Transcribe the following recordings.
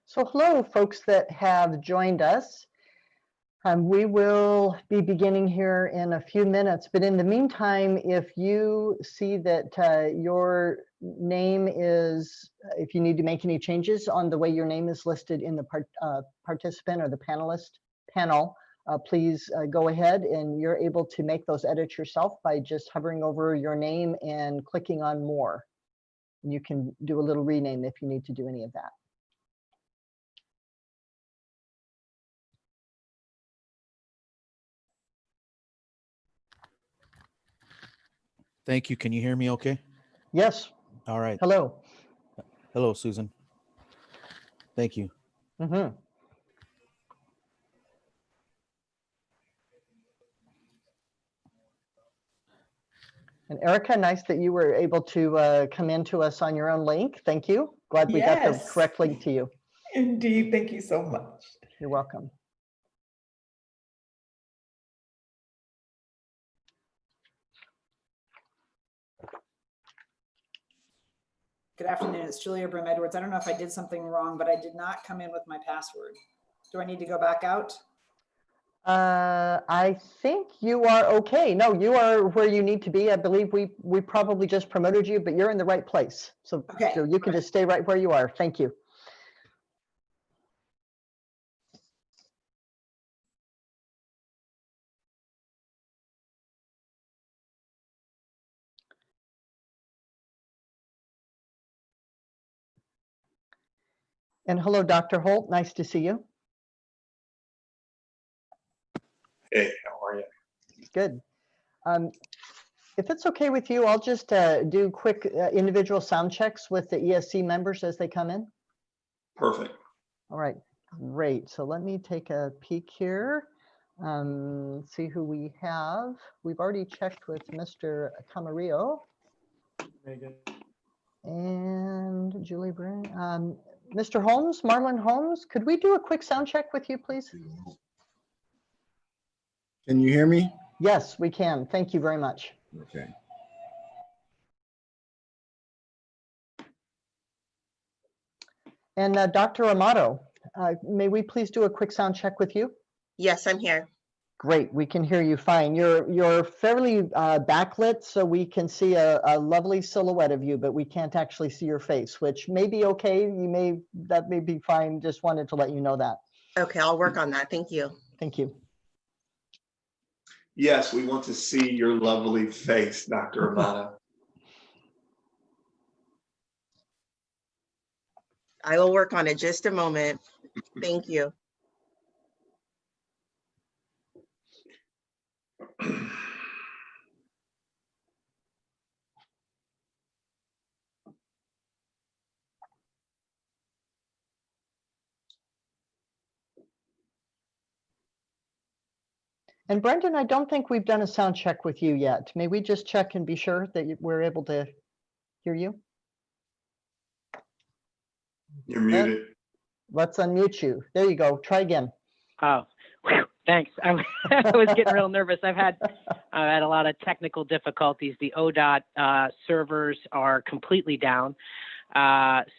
So hello, folks that have joined us. We will be beginning here in a few minutes, but in the meantime, if you see that your name is, if you need to make any changes on the way your name is listed in the participant or the panelist panel, please go ahead and you're able to make those edits yourself by just hovering over your name and clicking on more. You can do a little rename if you need to do any of that. Thank you. Can you hear me okay? Yes. All right. Hello. Hello, Susan. Thank you. Mm-hmm. And Erica, nice that you were able to come in to us on your own link. Thank you. Glad we got the correct link to you. Indeed. Thank you so much. You're welcome. Good afternoon, it's Julia Brim Edwards. I don't know if I did something wrong, but I did not come in with my password. Do I need to go back out? I think you are okay. No, you are where you need to be. I believe we probably just promoted you, but you're in the right place. So, Okay. so you can just stay right where you are. Thank you. And hello, Dr. Holt. Nice to see you. Hey, how are you? Good. If it's okay with you, I'll just do quick individual sound checks with the ESC members as they come in. Perfect. All right, great. So let me take a peek here. See who we have. We've already checked with Mr. Camarillo. Megan. And Julie Bryn. Mr. Holmes, Marlon Holmes, could we do a quick sound check with you, please? Can you hear me? Yes, we can. Thank you very much. Okay. And Dr. Amato, may we please do a quick sound check with you? Yes, I'm here. Great, we can hear you fine. You're fairly backlit, so we can see a lovely silhouette of you, but we can't actually see your face, which may be okay. That may be fine. Just wanted to let you know that. Okay, I'll work on that. Thank you. Thank you. Yes, we want to see your lovely face, Dr. Amato. I will work on it. Just a moment. Thank you. And Brendan, I don't think we've done a sound check with you yet. May we just check and be sure that we're able to hear you? You're muted. Let's unmute you. There you go. Try again. Oh, whew, thanks. I was getting real nervous. I've had a lot of technical difficulties. The ODOT servers are completely down.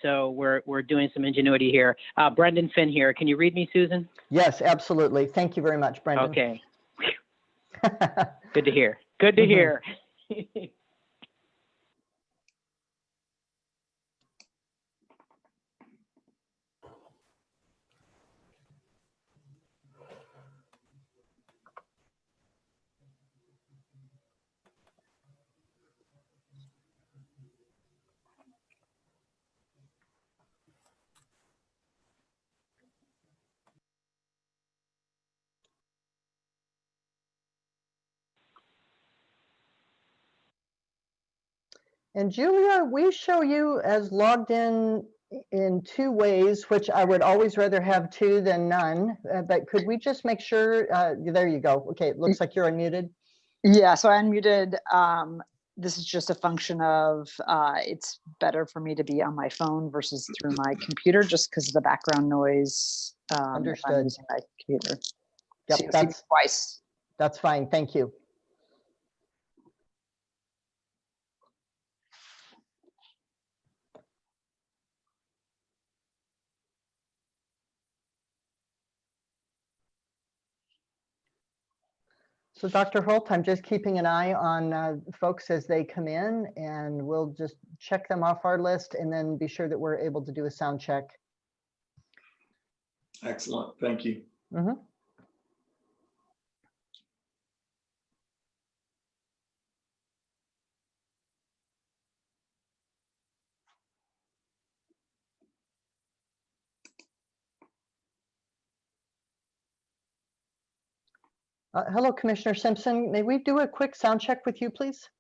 So we're doing some ingenuity here. Brendan Finn here. Can you read me, Susan? Yes, absolutely. Thank you very much, Brendan. Okay. Good to hear. Good to hear. And Julia, we show you as logged in two ways, which I would always rather have two than none. But could we just make sure? There you go. Okay, it looks like you're unmuted. Yeah, so I unmuted. This is just a function of it's better for me to be on my phone versus through my computer, just because of the background noise. Understood. If I'm using my computer. Yep, So you'll see me twice. That's fine. Thank you. So Dr. Holt, I'm just keeping an eye on folks as they come in, and we'll just check them off our list and then be sure that we're able to do a sound check. Excellent. Thank you. Mhm. Hello, Commissioner Simpson. May we do a quick sound check with you, please?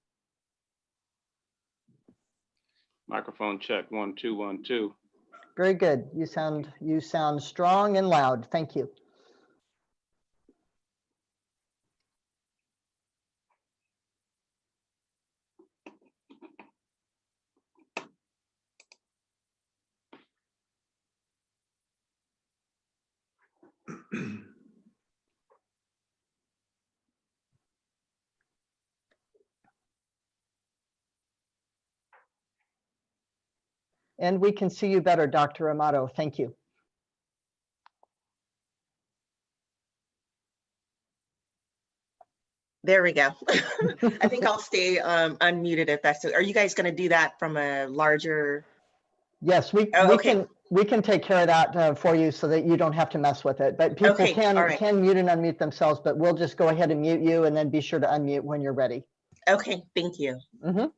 Microphone check, 1 2 1 2. Very good. You sound strong and loud. Thank you. And we can see you better, Dr. Amato. Thank you. There we go. I think I'll stay unmuted if that's, are you guys going to do that from a larger? Yes, Oh, okay. we can take care of that for you so that you don't have to mess with it. But people Okay, all right. can mute and unmute themselves, but we'll just go ahead and mute you and then be sure to unmute when you're ready. Okay, thank you. Mhm.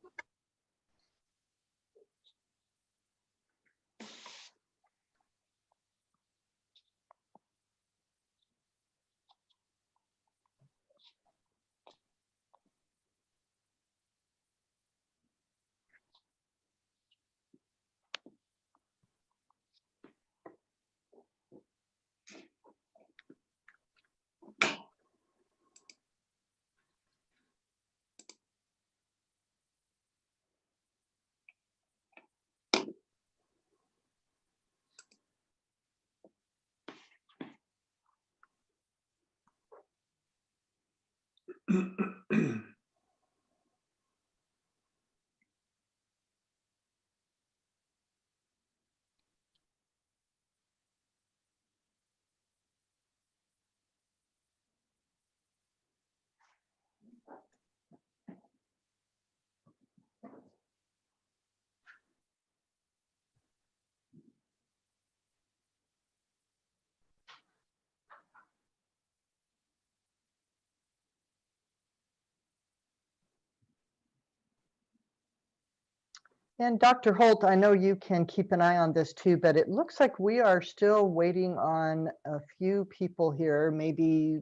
And Dr. Holt, I know you can keep an eye on this too, but it looks like we are still waiting on a few people here, maybe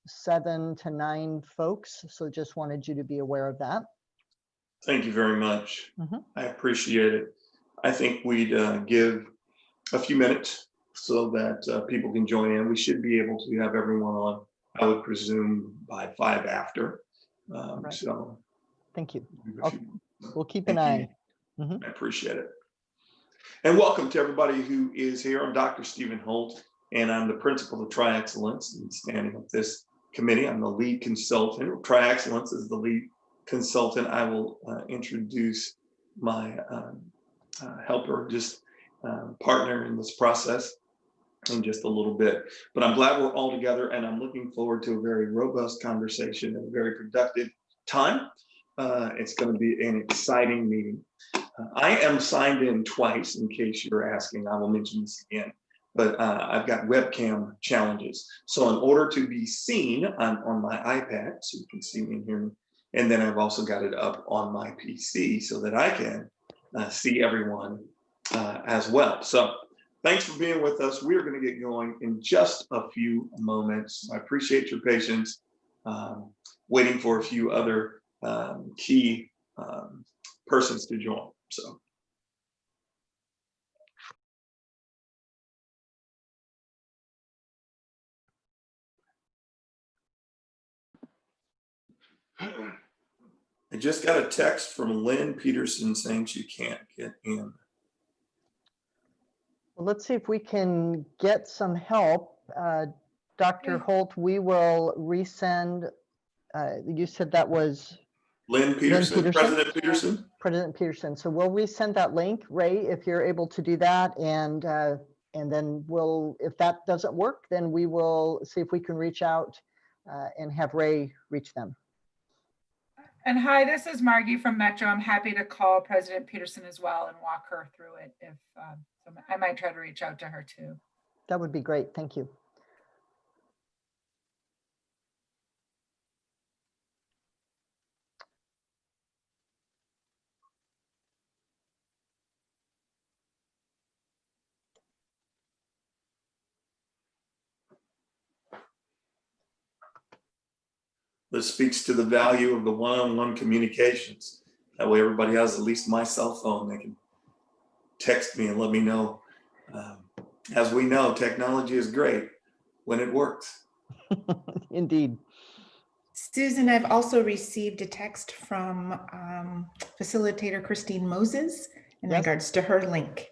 7 to 9 folks. So just wanted you to be aware of that. Thank you very much. Mhm. I appreciate it. I think we'd give a few minutes so that people can join in. We should be able to have everyone on, I would presume, by 5 after. Right. So Thank you. okay. We'll keep an Thank eye. you. I appreciate it. And welcome to everybody who is here. I'm Dr. Stephen Holt, and I'm the principal of Tri-Excellence and standing up this committee. I'm the lead consultant. Tri-Excellence is the lead consultant. I will introduce my helper, just partner in this process in just a little bit. But I'm glad we're all together, and I'm looking forward to a very robust conversation and a very productive time. It's going to be an exciting meeting. I am signed in twice, in case you're asking. I will mention this again, but I've got webcam challenges. So in order to be seen, I'm on my iPad, so you can see me and hear me. And then I've also got it up on my PC so that I can see everyone as well. So thanks for being with us. We are going to get going in just a few moments. I appreciate your patience, waiting for a few other key persons to join. So. I just got a text from Lynn Peterson saying she can't get in. Well, let's see if we can get some help. Dr. Holt, we will resend. You said that was Lynn Peterson, President Peterson. President Peterson. So we'll resend that link, Ray, if you're able to do that. And then we'll, if that doesn't work, then we will see if we can reach out and have Ray reach them. And hi, this is Margie from Metro. I'm happy to call President Peterson as well and walk her through it. If so I might try to reach out to her too. That would be great. Thank you. This speaks to the value of the one-on-one communications. That way everybody has at least my cell phone. They can text me and let me know. As we know, technology is great when it works. Indeed. Susan, I've also received a text from facilitator Christine Moses in Yes. regards to her link.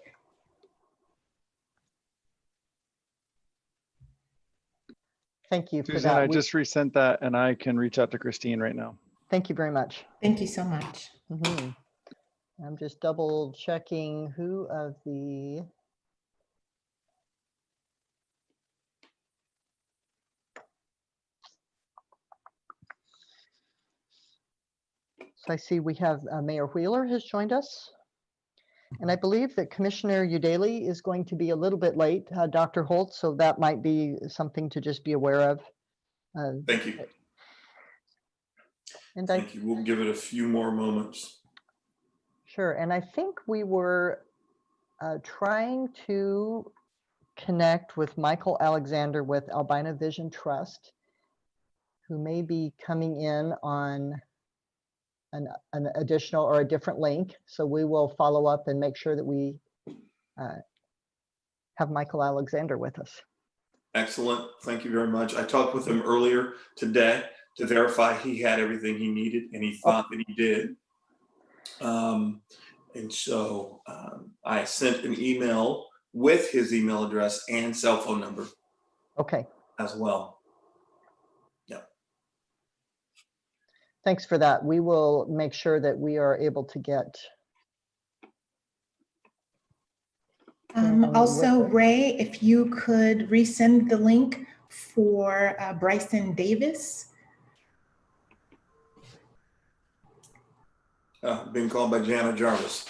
Thank you for Susan, that. I just resent that and I can reach out to Christine right now. Thank you very much. Thank you so much. Mhm. I'm just double checking who of the so I see we have Mayor Wheeler has joined us. And I believe that Commissioner Udaley is going to be a little bit late, Dr. Holt, so that might be something to just be aware of. Thank you. And Thank you. We'll give it a few more moments. Sure, and I think we were trying to connect with Michael Alexander with Albina Vision Trust, who may be coming in on an additional or a different link. So we will follow up and make sure that we have Michael Alexander with us. Excellent. Thank you very much. I talked with him earlier today to verify he had everything he needed, and he thought that he did. And so I sent an email with his email address and cell phone number. Okay. As well. Yeah. Thanks for that. We will make sure that we are able to get. Also, Ray, if you could resend the link for Bryson Davis. Being called by Jana Jarvis.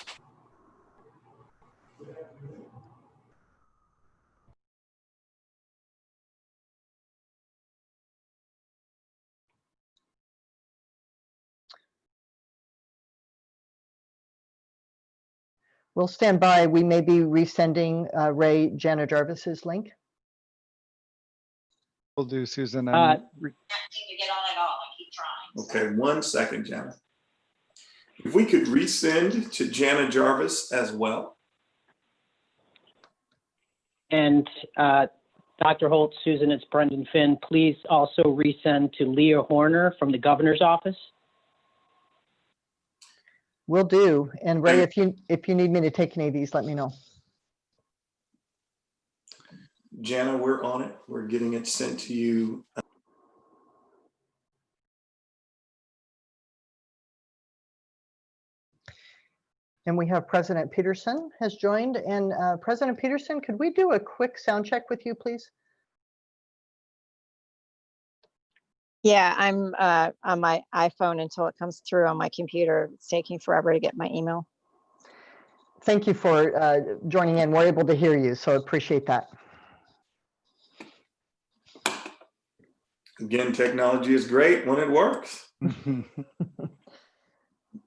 We'll stand by. We may be resending Ray Jana Jarvis's link. Will do, Susan. Okay, 1 second, Jana. If we could resend to Jana Jarvis as well. And Dr. Holt, Susan, it's Brendan Finn. Please also resend to Leah Horner from the governor's office. Will do. And Ray, if you need me to take any of these, let me know. Jana, we're on it. We're getting it sent to you. And we have President Peterson has joined. And President Peterson, could we do a quick sound check with you, please? Yeah, I'm on my iPhone until it comes through on my computer. It's taking forever to get my email. Thank you for joining in. We're able to hear you, so appreciate that. Again, technology is great when it works. And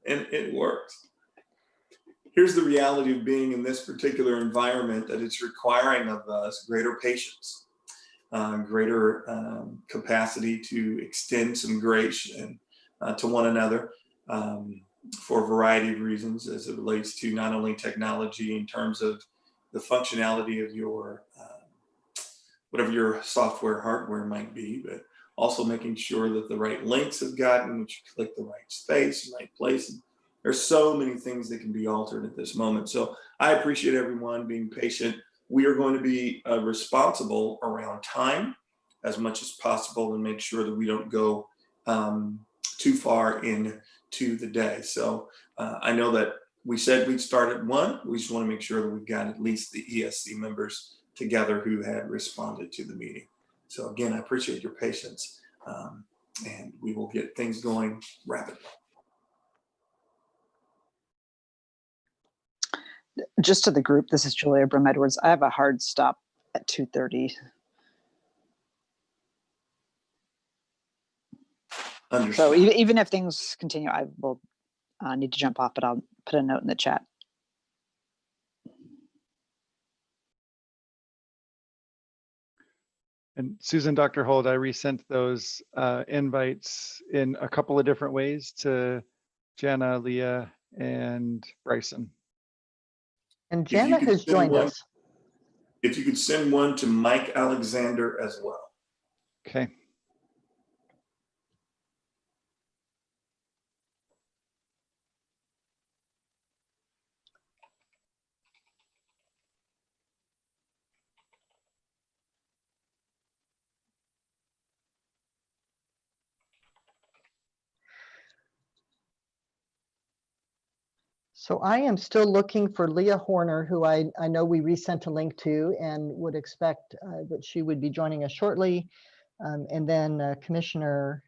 it works. Here's the reality of being in this particular environment, that it's requiring of us greater patience, greater capacity to extend some grace and to one another for a variety of reasons, as it relates to not only technology in terms of the functionality of your whatever your software hardware might be, but also making sure that the right links have gotten, that you click the right space, right place. And there's so many things that can be altered at this moment. So I appreciate everyone being patient. We are going to be responsible around time as much as possible and make sure that we don't go too far into the day. So I know that we said we'd start at 1. We just want to make sure that we've got at least the ESC members together who had responded to the meeting. So again, I appreciate your patience. and we will get things going rapidly. Just to the group, this is Julia Brim Edwards. I have a hard stop at 2:30. So Understood. even if things continue, I will need to jump off, but I'll put a note in the chat. And Susan, Dr. Holt, I resent those invites in a couple of different ways to Jana, Leah, and Bryson. And If you Jana could has send joined one- us. If you could send one to Mike Alexander as well. Okay. So I am still looking for Leah Horner, who I know we resent a link to and would expect that she would be joining us shortly. And then Commissioner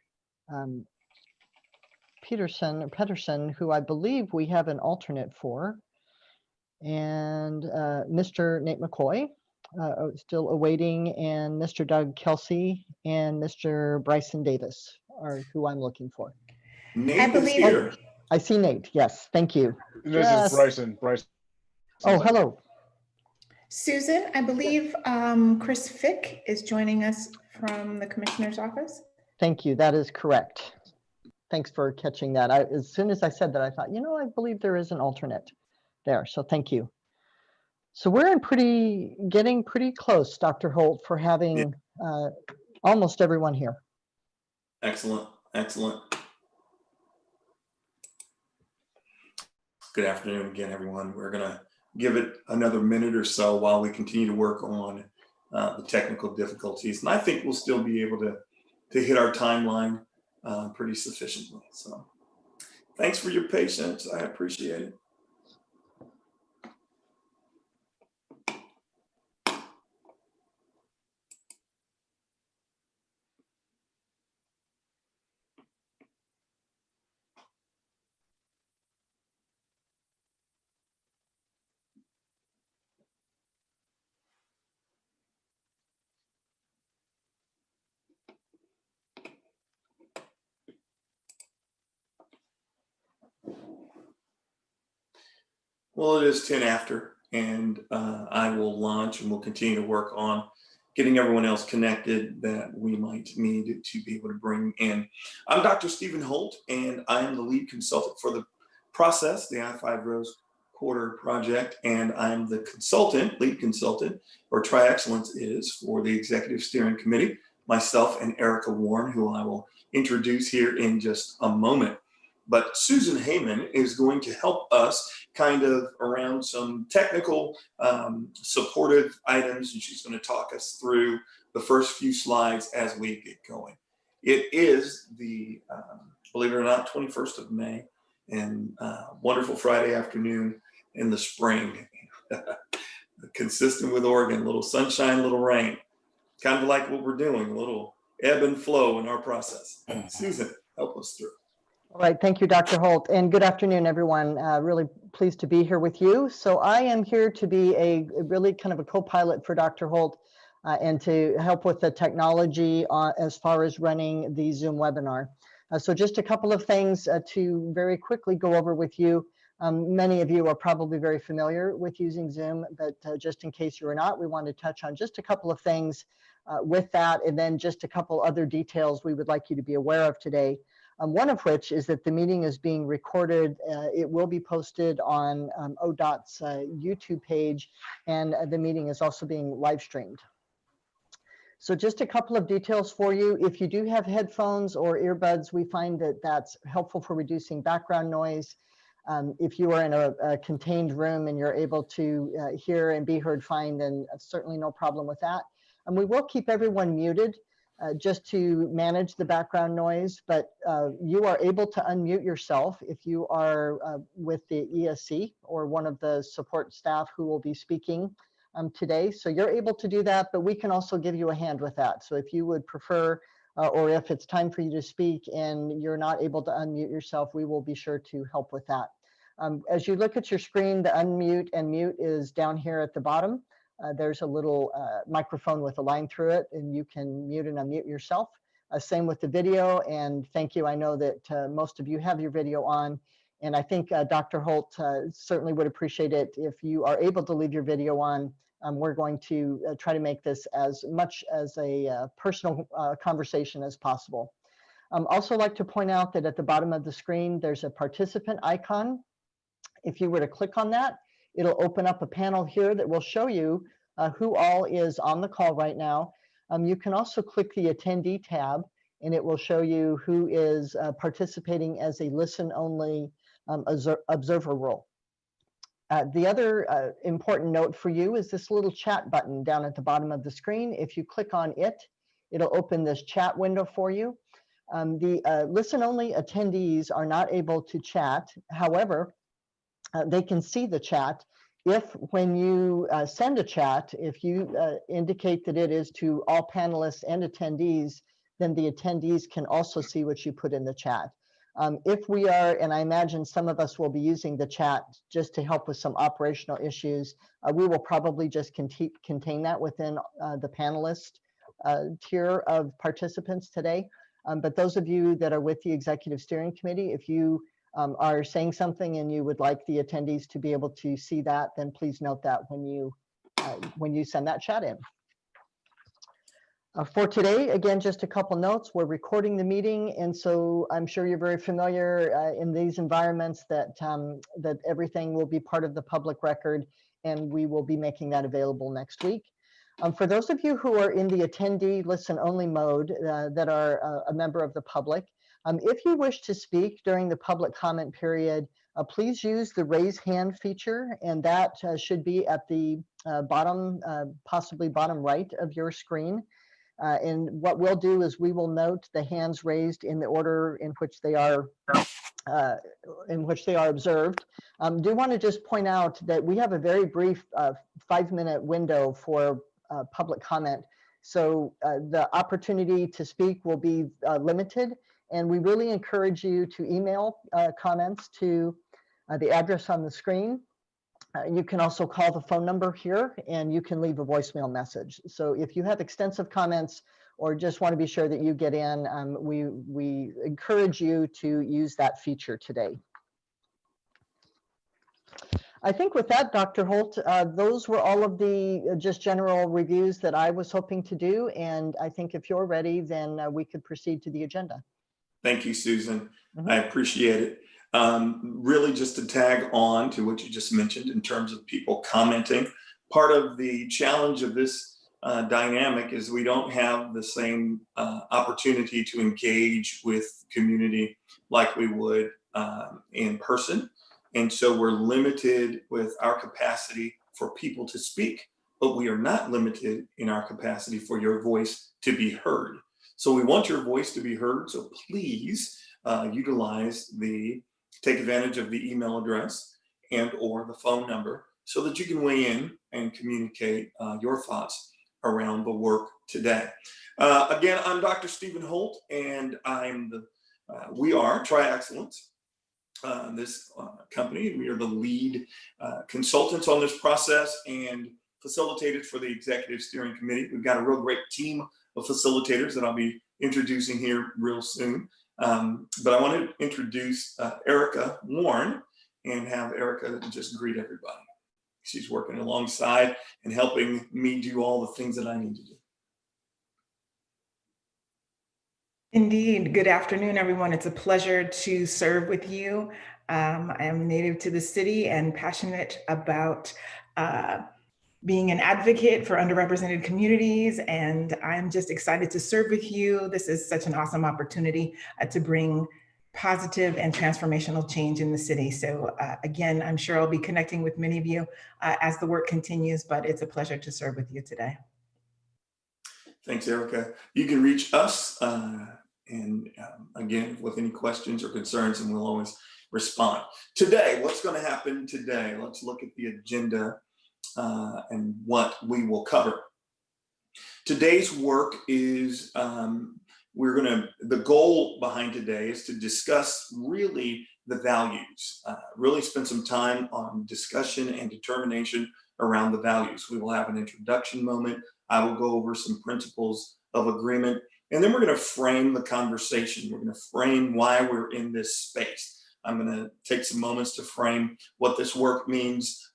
Pedersen, who I believe we have an alternate for. And Mr. Nate McCoy, still awaiting, and Mr. Doug Kelsey and Mr. Bryson Davis are who I'm looking for. Nate is believe- here. I see Nate. Yes, thank you. This Just- is Bryson. Bryson. Oh, hello. Susan, I believe Chris Fick is joining us from the Commissioner's office. Thank you. That is correct. Thanks for catching that. As soon as I said that, I thought, I believe there is an alternate there. So thank you. So we're getting pretty close, Dr. Holt, for having almost everyone here. Excellent, excellent. Good afternoon again, everyone. We're gonna give it another minute or so while we continue to work on the technical difficulties. And I think we'll still be able to hit our timeline pretty sufficiently. So thanks for your patience. I appreciate it. Well, it is 10 after, and I will launch, and we'll continue to work on getting everyone else connected that we might need to be able to bring in. I'm Dr. Stephen Holt, and I am the lead consultant for the process, the I-5 Rose Quarter project, and I'm the lead consultant, or Tri-Excellence is, for the Executive Steering Committee, myself and Erica Warren, who I will introduce here in just a moment. But Susan Heyman is going to help us kind of around some technical supportive items, and she's going to talk us through the first few slides as we get going. It is the, believe it or not, 21st of May, and wonderful Friday afternoon in the spring. Consistent with Oregon, little sunshine, little rain. Kind of like what we're doing, a little ebb and flow in our process. Susan, help us through. All right, thank you, Dr. Holt, and good afternoon, everyone. Really pleased to be here with you. So I am here to be a really kind of a co-pilot for Dr. Holt and to help with the technology as far as running the Zoom webinar. So just a couple of things to very quickly go over with you. Many of you are probably very familiar with using Zoom, but just in case you are not, we want to touch on just a couple of things with that, and then just a couple other details we would like you to be aware of today. One of which is that the meeting is being recorded. It will be posted on ODOT's YouTube page, and the meeting is also being live streamed. So just a couple of details for you. If you do have headphones or earbuds, we find that that's helpful for reducing background noise. If you are in a contained room and you're able to hear and be heard fine, then certainly no problem with that. And we will keep everyone muted just to manage the background noise, but you are able to unmute yourself if you are with the ESC or one of the support staff who will be speaking today. So you're able to do that, but we can also give you a hand with that. So if you would prefer or if it's time for you to speak and you're not able to unmute yourself, we will be sure to help with that. As you look at your screen, the unmute and mute is down here at the bottom. There's a little microphone with a line through it, and you can mute and unmute yourself. Same with the video, and thank you. I know that most of you have your video on, and I think Dr. Holt certainly would appreciate it if you are able to leave your video on. We're going to try to make this as much as a personal conversation as possible. Also like to point out that at the bottom of the screen, there's a participant icon. If you were to click on that, it'll open up a panel here that will show you who all is on the call right now. You can also click the attendee tab, and it will show you who is participating as a listen-only observer role. The other important note for you is this little chat button down at the bottom of the screen. If you click on it, it'll open this chat window for you. The listen-only attendees are not able to chat. However, they can see the chat if, when you send a chat, if you indicate that it is to all panelists and attendees, then the attendees can also see what you put in the chat. If we are, and I imagine some of us will be using the chat just to help with some operational issues, we will probably just contain that within the panelist tier of participants today. But those of you that are with the Executive Steering Committee, if you are saying something and you would like the attendees to be able to see that, then please note that when you send that chat in. For today, again, just a couple notes. We're recording the meeting, and so I'm sure you're very familiar in these environments that that everything will be part of the public record, and we will be making that available next week. For those of you who are in the attendee listen-only mode that are a member of the public, if you wish to speak during the public comment period, please use the raise hand feature, and that should be at the bottom, possibly bottom right of your screen. And what we'll do is we will note the hands raised in the order in which they are observed. Do want to just point out that we have a very brief 5-minute window for public comment. So the opportunity to speak will be limited, and we really encourage you to email comments to the address on the screen. You can also call the phone number here, and you can leave a voicemail message. So if you have extensive comments or just want to be sure that you get in, we encourage you to use that feature today. I think with that, Dr. Holt, those were all of the just general reviews that I was hoping to do. And I think if you're ready, then we could proceed to the agenda. Thank you, Susan. I appreciate it. Really just to tag on to what you just mentioned in terms of people commenting, part of the challenge of this dynamic is we don't have the same opportunity to engage with community like we would in person. And so we're limited with our capacity for people to speak, but we are not limited in our capacity for your voice to be heard. So we want your voice to be heard. So please take advantage of the email address and or the phone number so that you can weigh in and communicate your thoughts around the work today. Again, I'm Dr. Stephen Holt, and we are Tri-Excellence, this company. We are the lead consultants on this process and facilitators for the Executive Steering Committee. We've got a real great team of facilitators that I'll be introducing here real soon. But I want to introduce Erica Warren and have Erica just greet everybody. She's working alongside and helping me do all the things that I need to do. Indeed. Good afternoon, everyone. It's a pleasure to serve with you. I am native to the city and passionate about being an advocate for underrepresented communities, and I'm just excited to serve with you. This is such an awesome opportunity to bring positive and transformational change in the city. So again, I'm sure I'll be connecting with many of you as the work continues, but it's a pleasure to serve with you today. Thanks, Erica. You can reach us again with any questions or concerns, and we'll always respond. Today, what's going to happen today? Let's look at the agenda and what we will cover. Today's work is the goal behind today is to discuss really the values, really spend some time on discussion and determination around the values. We will have an introduction moment. I will go over some principles of agreement, and then we're going to frame the conversation. We're going to frame why we're in this space. I'm going to take some moments to frame what this work means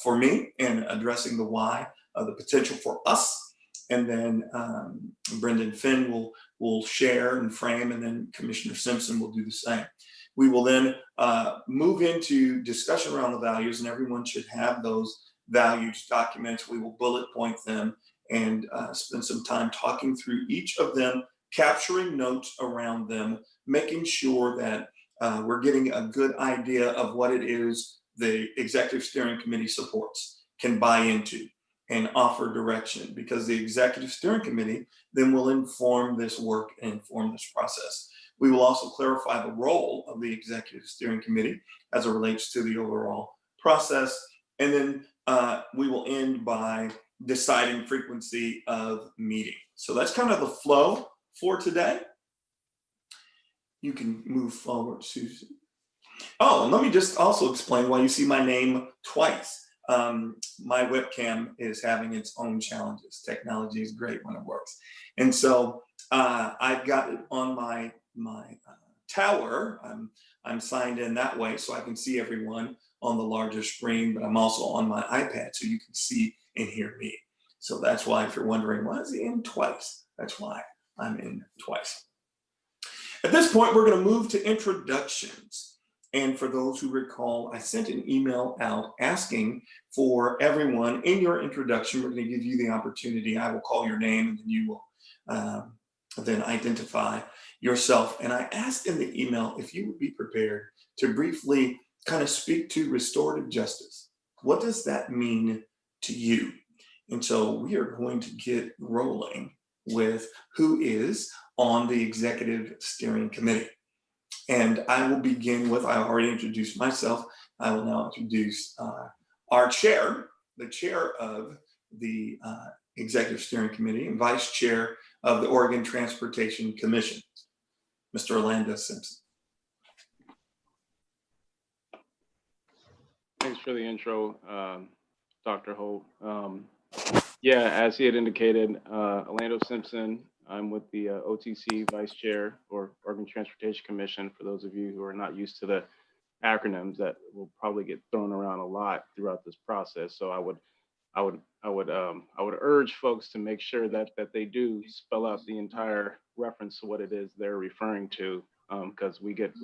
for me in addressing the why, the potential for us. And then Brendan Finn will share and frame, and then Commissioner Simpson will do the same. We will then move into discussion around the values, and everyone should have those values documents. We will bullet point them and spend some time talking through each of them, capturing notes around them, making sure that we're getting a good idea of what it is the Executive Steering Committee supports, can buy into, and offer direction, because the Executive Steering Committee then will inform this work and inform this process. We will also clarify the role of the Executive Steering Committee as it relates to the overall process. And then we will end by deciding frequency of meeting. So that's kind of the flow for today. You can move forward, Susan. Oh, and let me just also explain why you see my name twice. My webcam is having its own challenges. Technology is great when it works. And so I've got it on my tower. I'm signed in that way so I can see everyone on the larger screen, but I'm also on my iPad so you can see and hear me. So that's why, if you're wondering, why is he in twice? That's why I'm in twice. At this point, we're going to move to introductions. And for those who recall, I sent an email out asking for everyone in your introduction. We're going to give you the opportunity. I will call your name, and then you will then identify yourself. And I asked in the email if you would be prepared to briefly kind of speak to restorative justice. What does that mean to you? And so we are going to get rolling with who is on the Executive Steering Committee. And I will begin with, I already introduced myself. I will now introduce our chair, the chair of the Executive Steering Committee and vice chair of the Oregon Transportation Commission, Mr. Orlando Simpson. Thanks for the intro, Dr. Holt. Yeah, as he had indicated, Orlando Simpson, I'm with the OTC Vice Chair or Oregon Transportation Commission. For those of you who are not used to the acronyms that will probably get thrown around a lot throughout this process, so I would urge folks to make sure that they do spell out the entire reference to what it is they're referring to, because we get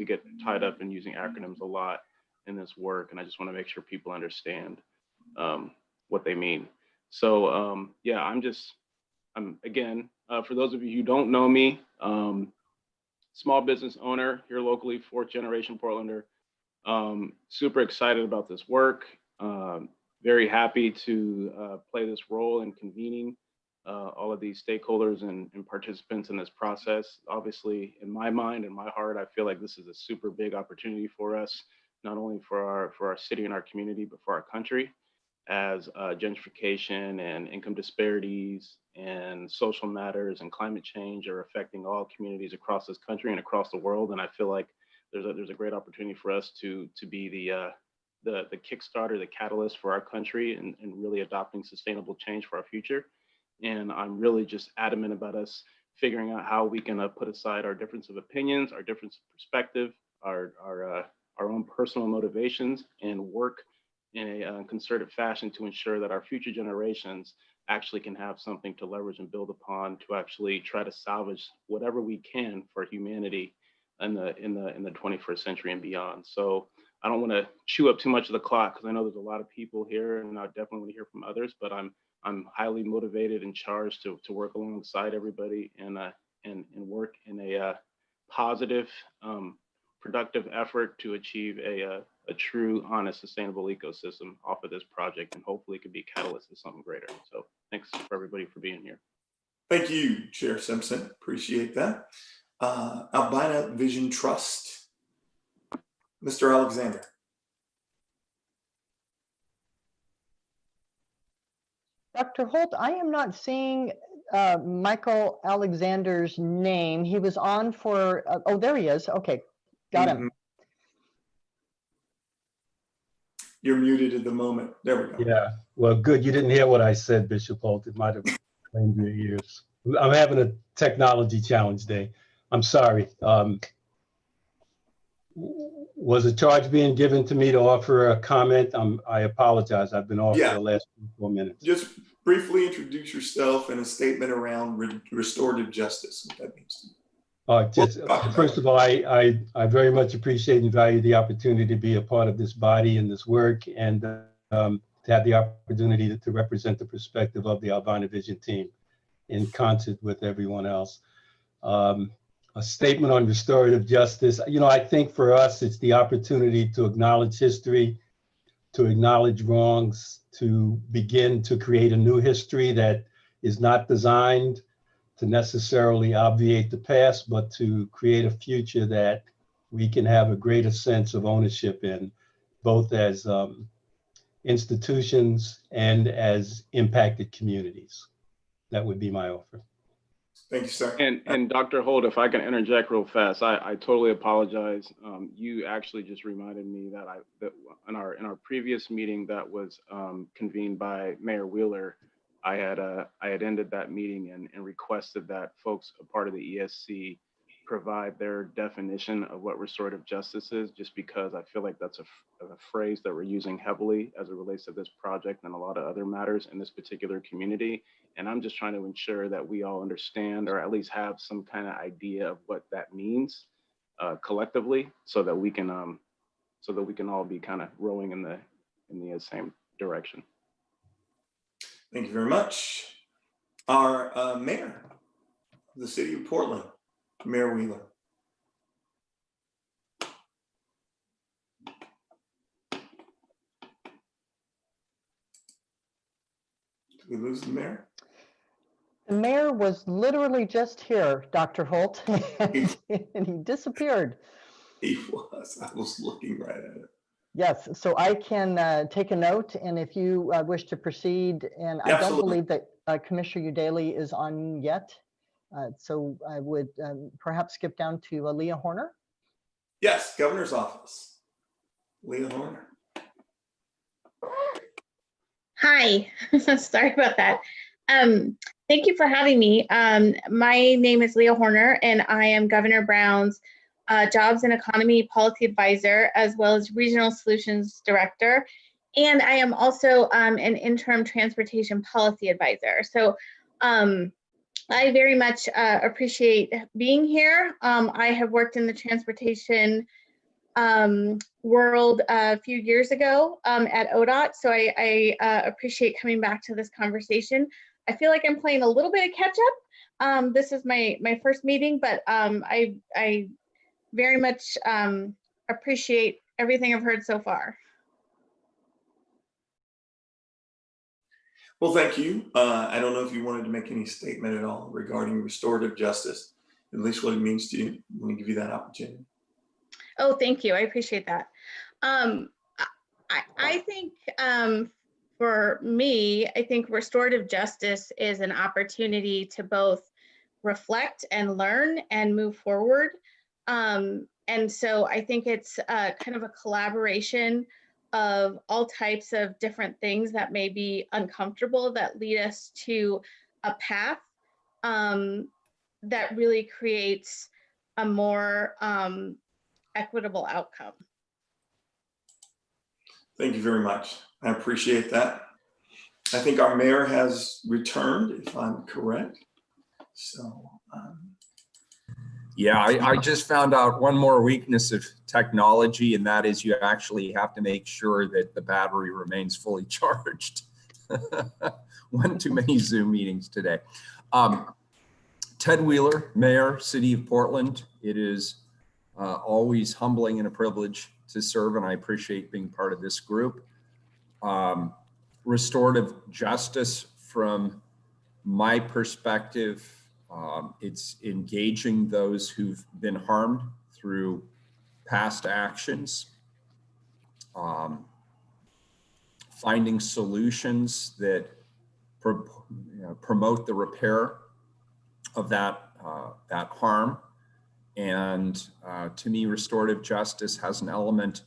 tied up in using acronyms a lot in this work, and I just want to make sure people understand what they mean. So yeah, I'm again, for those of you who don't know me, small business owner here locally, 4th generation Portlander. Super excited about this work. Very happy to play this role in convening all of these stakeholders and participants in this process. Obviously, in my mind and my heart, I feel like this is a super big opportunity for us, not only for our city and our community, but for our country, as gentrification and income disparities and social matters and climate change are affecting all communities across this country and across the world. And I feel like there's a great opportunity for us to be the Kickstarter, the catalyst for our country and really adopting sustainable change for our future. And I'm really just adamant about us figuring out how we can put aside our difference of opinions, our difference of perspective, our own personal motivations, and work in a concerted fashion to ensure that our future generations actually can have something to leverage and build upon to actually try to salvage whatever we can for humanity in the 21st century and beyond. So I don't want to chew up too much of the clock because I know there's a lot of people here, and I definitely want to hear from others. But I'm highly motivated and charged to work alongside everybody and work in a positive, productive effort to achieve a true, honest, sustainable ecosystem off of this project, and hopefully it could be a catalyst to something greater. So thanks for everybody for being here. Thank you, Chair Simpson. Appreciate that. Albina Vision Trust, Mr. Alexander. Dr. Holt, I am not seeing Michael Alexander's name. He was on for, oh, there he is. Okay, got him. You're muted at the moment. There we go. Yeah, well, good. You didn't hear what I said, Bishop Holt. It might have claimed your ears. I'm having a technology challenge day. I'm sorry. Was a charge being given to me to offer a comment? I apologize. I've been off for the last 4 minutes. Just briefly introduce yourself and a statement around restorative justice, what that means to you. First of all, I very much appreciate and value the opportunity to be a part of this body and this work, and to have the opportunity to represent the perspective of the Albina Vision team in concert with everyone else. A statement on restorative justice. You know, I think for us, it's the opportunity to acknowledge history, to acknowledge wrongs, to begin to create a new history that is not designed to necessarily obviate the past, but to create a future that we can have a greater sense of ownership in, both as institutions and as impacted communities. That would be my offer. Thank you, sir. And Dr. Holt, if I can interject real fast, I totally apologize. You actually just reminded me that in our previous meeting that was convened by Mayor Wheeler, I had ended that meeting and requested that folks, a part of the ESC, provide their definition of what restorative justice is, just because I feel like that's a phrase that we're using heavily as it relates to this project and a lot of other matters in this particular community. And I'm just trying to ensure that we all understand, or at least have some kind of idea of what that means collectively, so that we can all be kind of rowing in the same direction. Thank you very much. Our mayor of the city of Portland, Mayor Wheeler. Did we lose the mayor? The mayor was literally just here, Dr. Holt, and he disappeared. He was. I was looking right at it. Yes, so I can take a note, and if you wish to proceed, and I don't believe that Commissioner Udaley is on yet, so I would perhaps skip down to Leah Horner. Yes, Governor's Office. Leah Horner. Hi, sorry about that. Thank you for having me. My name is Leah Horner, and I am Governor Brown's Jobs and Economy Policy Advisor, as well as Regional Solutions Director. And I am also an interim transportation policy advisor. So I very much appreciate being here. I have worked in the transportation world a few years ago at ODOT. So I appreciate coming back to this conversation. I feel like I'm playing a little bit of catch up. This is my first meeting, but I very much appreciate everything I've heard so far. Well, thank you. I don't know if you wanted to make any statement at all regarding restorative justice, at least what it means to you. Let me give you that opportunity. Oh, thank you. I appreciate that. I think for me, I think restorative justice is an opportunity to both reflect and learn and move forward. And so I think it's kind of a collaboration of all types of different things that may be uncomfortable that lead us to a path that really creates a more equitable outcome. Thank you very much. I appreciate that. I think our mayor has returned, if I'm correct. So, yeah, I just found out one more weakness of technology, and that is you actually have to make sure that the battery remains fully charged. One too many Zoom meetings today. Ted Wheeler, Mayor, City of Portland. It is always humbling and a privilege to serve, and I appreciate being part of this group. Restorative justice, from my perspective, it's engaging those who've been harmed through past actions, finding solutions that promote the repair of that harm. And to me, restorative justice has an element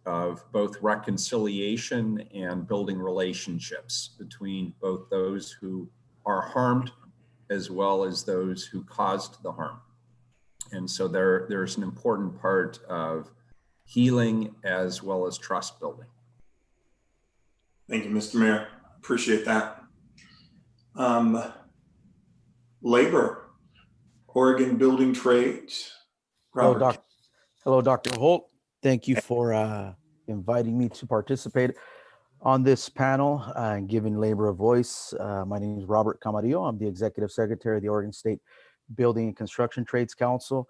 of both reconciliation and building relationships between both those who are harmed as well as those who caused the harm. And so there's an important part of healing as well as trust building. Thank you, Mr. Mayor. Appreciate that. Labor, Oregon Building Trades. Robert. Hello, Dr. Holt. Thank you for inviting me to participate on this panel and giving labor a voice. My name is Robert Camarillo. I'm the Executive Secretary of the Oregon State Building and Construction Trades Council.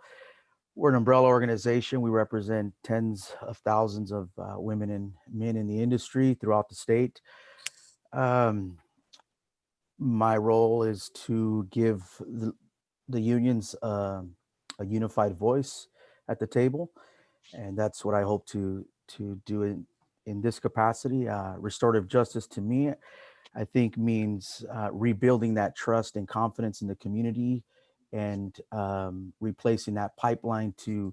We're an umbrella organization. We represent tens of thousands of women and men in the industry throughout the state. My role is to give the unions a unified voice at the table, and that's what I hope to do in this capacity. Restorative justice to me, I think, means rebuilding that trust and confidence in the community, and replacing that pipeline to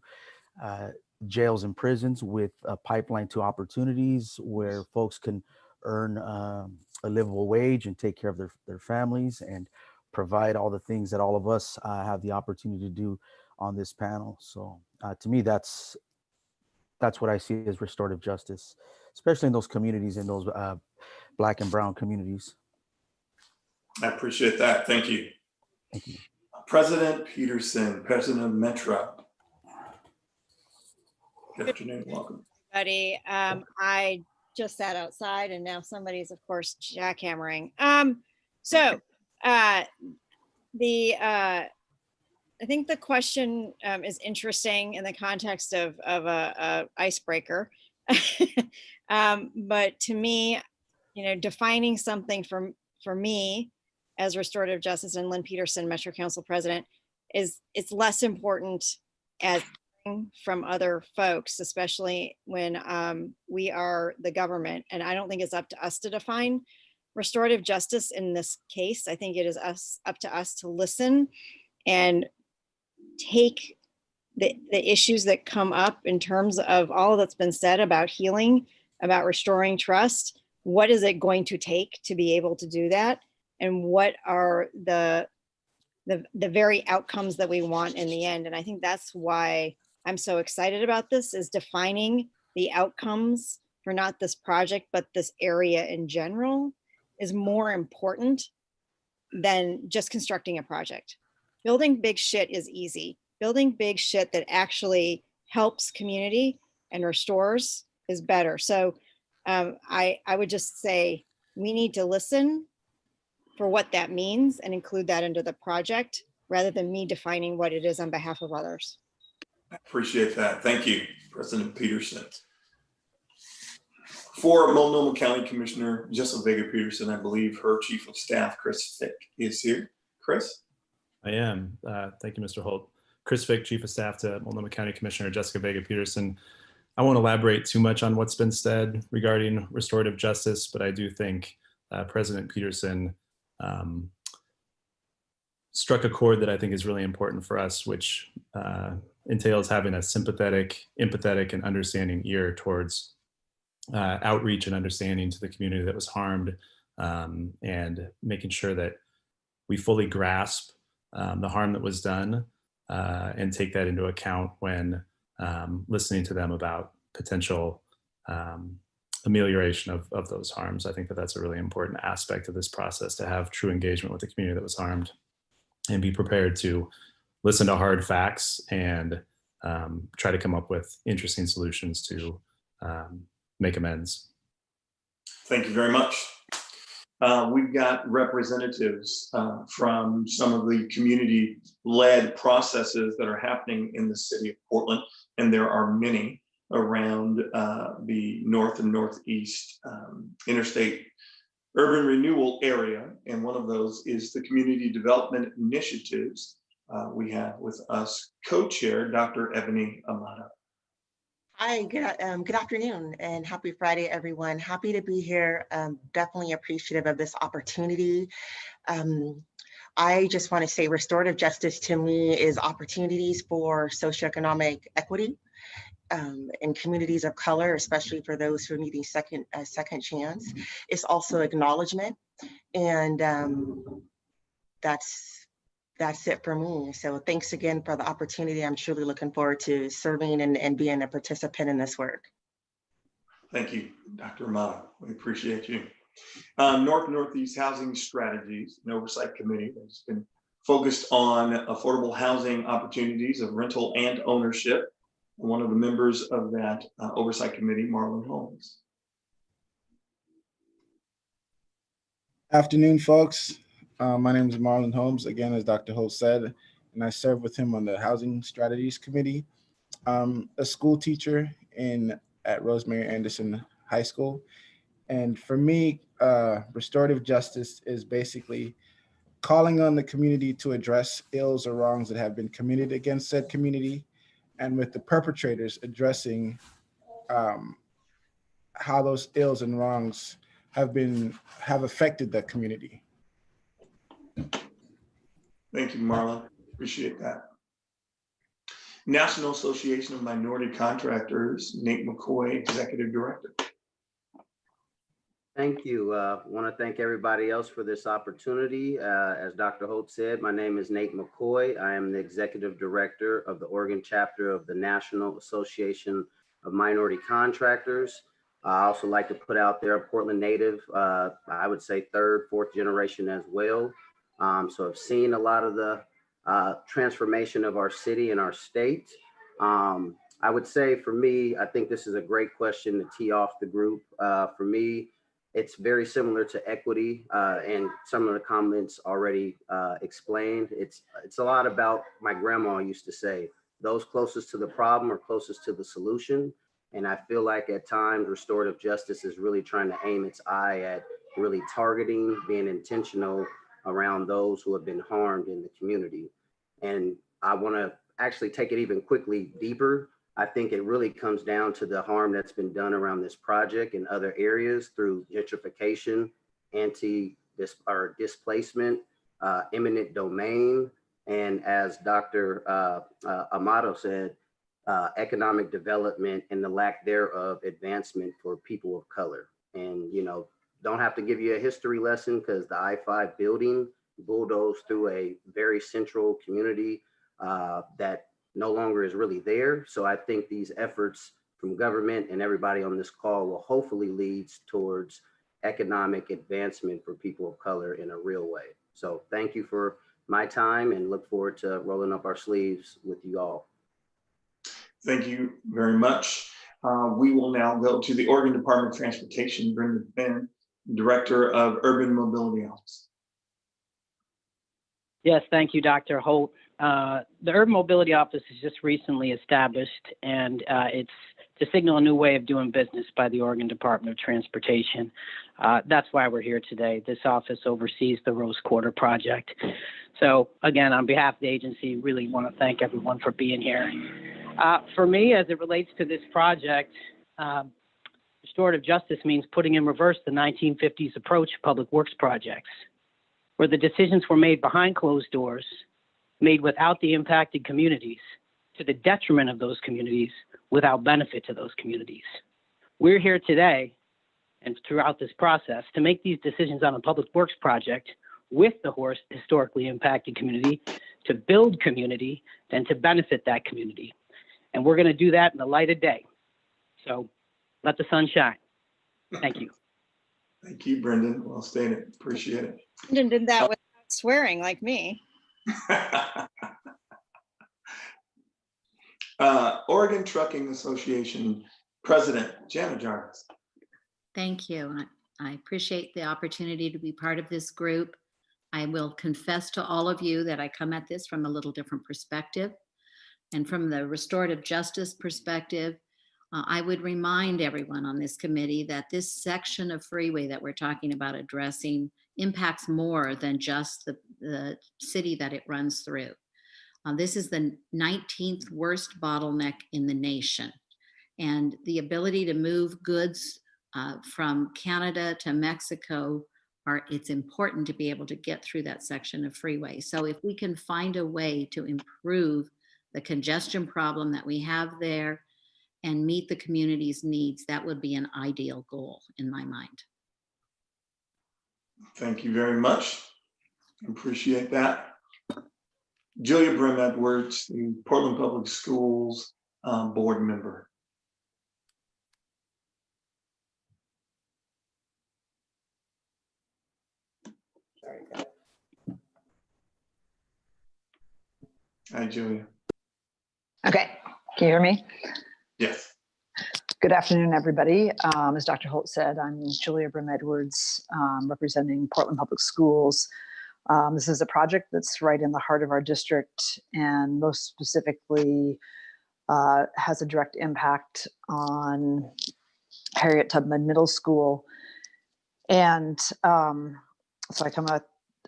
jails and prisons with a pipeline to opportunities where folks can earn a livable wage and take care of their families and provide all the things that all of us have the opportunity to do on this panel. So to me, that's what I see as restorative justice, especially in those communities, in those Black and brown communities. I appreciate that. Thank you. Thank you. President Peterson, President of Metro. Good afternoon. Welcome. Everybody. I just sat outside and now somebody's, of course, jackhammering. I think the question is interesting in the context of a icebreaker. But to me, defining something for me as restorative justice and Lynn Peterson, Metro Council President, it's less important as from other folks, especially when we are the government. And I don't think it's up to us to define restorative justice in this case. I think it is up to us to listen and take the issues that come up in terms of all that's been said about healing, about restoring trust. What is it going to take to be able to do that? And what are the very outcomes that we want in the end? And I think that's why I'm so excited about this, is defining the outcomes for not this project, but this area in general is more important than just constructing a project. Building big shit is easy. Building big shit that actually helps community and restores is better. So I would just say we need to listen for what that means and include that into the project rather than me defining what it is on behalf of others. I appreciate that. Thank you, President Peterson. For Multnomah County Commissioner Jessica Vega Peterson, I believe her Chief of Staff, Chris Fick, is here. Chris? I am. Thank you, Mr. Holt. Chris Fick, Chief of Staff to Multnomah County Commissioner Jessica Vega Peterson. I won't elaborate too much on what's been said regarding restorative justice, but I do think President Peterson struck a chord that I think is really important for us, which entails having a sympathetic, empathetic, and understanding ear towards outreach and understanding to the community that was harmed, and making sure that we fully grasp the harm that was done and take that into account when listening to them about potential amelioration of those harms. I think that that's a really important aspect of this process, to have true engagement with the community that was harmed and be prepared to listen to hard facts and try to come up with interesting solutions to make amends. Thank you very much. We've got representatives from some of the community-led processes that are happening in the city of Portland, and there are many around the north and northeast interstate urban renewal area, and one of those is the community development initiatives. We have with us co-chair Dr. Ebony Amata. Hi, good afternoon and happy Friday, everyone. Happy to be here. Definitely appreciative of this opportunity. I just want to say restorative justice to me is opportunities for socioeconomic equity in communities of color, especially for those who are needing a second chance. It's also acknowledgement, and that's it for me. So thanks again for the opportunity. I'm truly looking forward to serving and being a participant in this work. Thank you, Dr. Amato. We appreciate you. North and Northeast Housing Strategies and Oversight Committee has been focused on affordable housing opportunities of rental and ownership. One of the members of that Oversight Committee, Marlon Holmes. Afternoon, folks. My name is Marlon Holmes, again, as Dr. Holt said, and I serve with him on the Housing Strategies Committee. A school teacher at Rosemary Anderson High School. And for me, restorative justice is basically calling on the community to address ills or wrongs that have been committed against said community, and with the perpetrators addressing how those ills and wrongs have affected that community. Thank you, Marlon. Appreciate that. National Association of Minority Contractors, Nate McCoy, Executive Director. Thank you. I want to thank everybody else for this opportunity. As Dr. Holt said, my name is Nate McCoy. I am the Executive Director of the Oregon chapter of the National Association of Minority Contractors. I also like to put out there a Portland native, I would say third, fourth generation as well. So I've seen a lot of the transformation of our city and our state. I would say for me, I think this is a great question to tee off the group. For me, it's very similar to equity, and some of the comments already explained. It's a lot about, my grandma used to say, those closest to the problem are closest to the solution. And I feel like at times restorative justice is really trying to aim its eye at really targeting, being intentional around those who have been harmed in the community. And I want to actually take it even quickly deeper. I think it really comes down to the harm that's been done around this project in other areas through gentrification, displacement, eminent domain, and as Dr. Amato said, economic development and the lack thereof advancement for people of color. And, you know, don't have to give you a history lesson because the I-5 building bulldozed through a very central community that no longer is really there. So I think these efforts from government and everybody on this call will hopefully lead towards economic advancement for people of color in a real way. So thank you for my time and look forward to rolling up our sleeves with you all. Thank you very much. We will now go to the Oregon Department of Transportation, Brendan Finn, Director of Urban Mobility Office. Yes, thank you, Dr. Holt. The Urban Mobility Office is just recently established, and it's to signal a new way of doing business by the Oregon Department of Transportation. That's why we're here today. This office oversees the Rose Quarter project. So again, on behalf of the agency, really want to thank everyone for being here. For me, as it relates to this project, restorative justice means putting in reverse the 1950s approach to public works projects, where the decisions were made behind closed doors, made without the impacted communities, to the detriment of those communities, without benefit to those communities. We're here today and throughout this process to make these decisions on a public works project with the historically impacted community, to build community and to benefit that community. And we're going to do that in the light of day. So let the sun shine. Thank you. Thank you, Brendan. Well stated. Appreciate it. Brendan did that without swearing like me. Oregon Trucking Association President, Jana Jarvis. Thank you. I appreciate the opportunity to be part of this group. I will confess to all of you that I come at this from a little different perspective. And from the restorative justice perspective, I would remind everyone on this committee that this section of freeway that we're talking about addressing impacts more than just the city that it runs through. This is the 19th worst bottleneck in the nation. And the ability to move goods from Canada to Mexico it's important to be able to get through that section of freeway. So if we can find a way to improve the congestion problem that we have there and meet the community's needs, that would be an ideal goal in my mind. Thank you very much. Appreciate that. Julia Brim Edwards, the Portland Public Schools board member. Hi, Julia. Okay, can you hear me? Yes. Good afternoon, everybody. As Dr. Holt said, I'm Julia Brim Edwards, representing Portland Public Schools. This is a project that's right in the heart of our district, and most specifically has a direct impact on Harriet Tubman Middle School. And so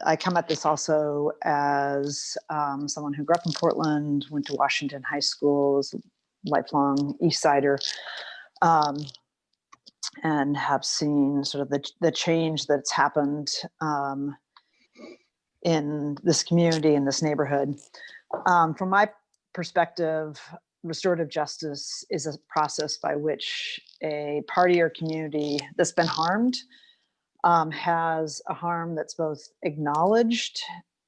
I come at this also as someone who grew up in Portland, went to Washington High School, is a lifelong East Sider, and have seen sort of the change that's happened in this community, in this neighborhood. From my perspective, restorative justice is a process by which a party or community that's been harmed has a harm that's both acknowledged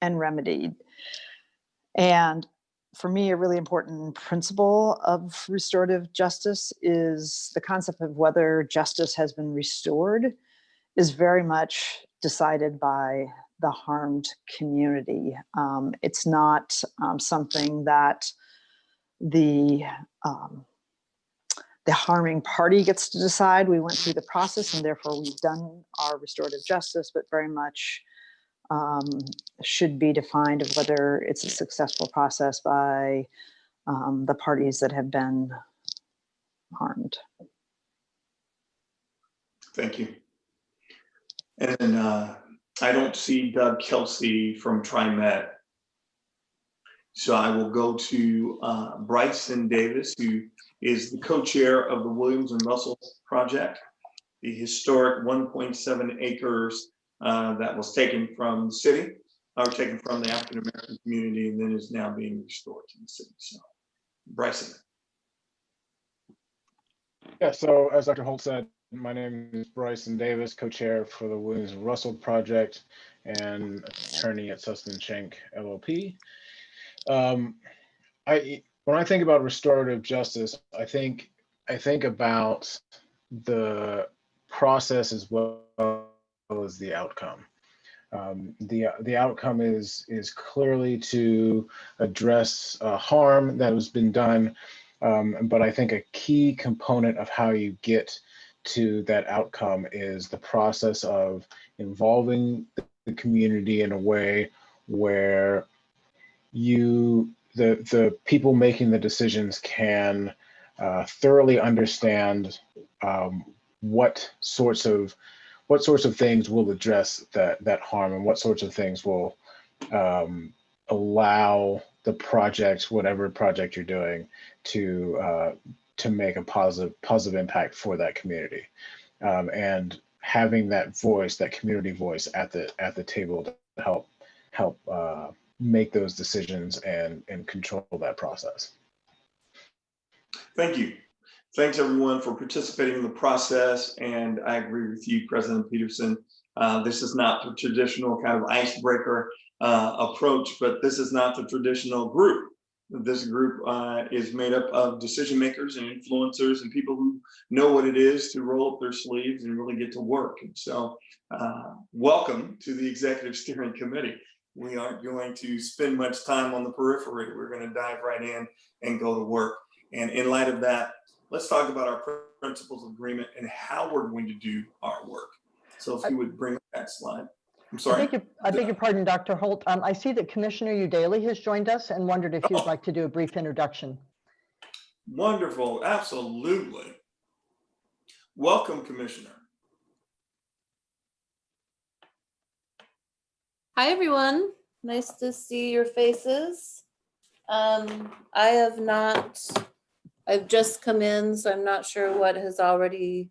and remedied. And for me, a really important principle of restorative justice is the concept of whether justice has been restored is very much decided by the harmed community. It's not something that the harming party gets to decide. We went through the process and therefore we've done our restorative justice, but very much should be defined of whether it's a successful process by the parties that have been harmed. Thank you. And I don't see Doug Kelsey from TriMet. So I will go to Bryson Davis, who is the co-chair of the Williams and Russell project, the historic 1.7 acres that was taken from the city, or taken from the African-American community, and then is now being restored to the city. So Bryson. Yeah, so as Dr. Holt said, my name is Bryson Davis, co-chair for the Williams and Russell project and attorney at Susman Schenck LLP. When I think about restorative justice, I think about the process as well as the outcome. The outcome is clearly to address harm that has been done, but I think a key component of how you get to that outcome is the process of involving the community in a way where the people making the decisions can thoroughly understand what sorts of things will address that harm and what sorts of things will allow the project, whatever project you're doing, to make a positive impact for that community, and having that voice, that community voice at the table to help make those decisions and control that process. Thank you. Thanks everyone for participating in the process. And I agree with you, President Peterson. This is not the traditional kind of icebreaker approach, but this is not the traditional group. This group is made up of decision makers and influencers and people who know what it is to roll up their sleeves and really get to work. And so welcome to the Executive Steering Committee. We aren't going to spend much time on the periphery. We're going to dive right in and go to work. And in light of that, let's talk about our principles of agreement and how we're going to do our work. So if you would bring up that slide. I'm sorry. I beg your pardon, Dr. Holt. I see that Commissioner Udaley has joined us and wondered if you'd like to do a brief introduction. Wonderful, absolutely. Welcome, Commissioner. Hi, everyone. Nice to see your faces. I've just come in, so I'm not sure what has already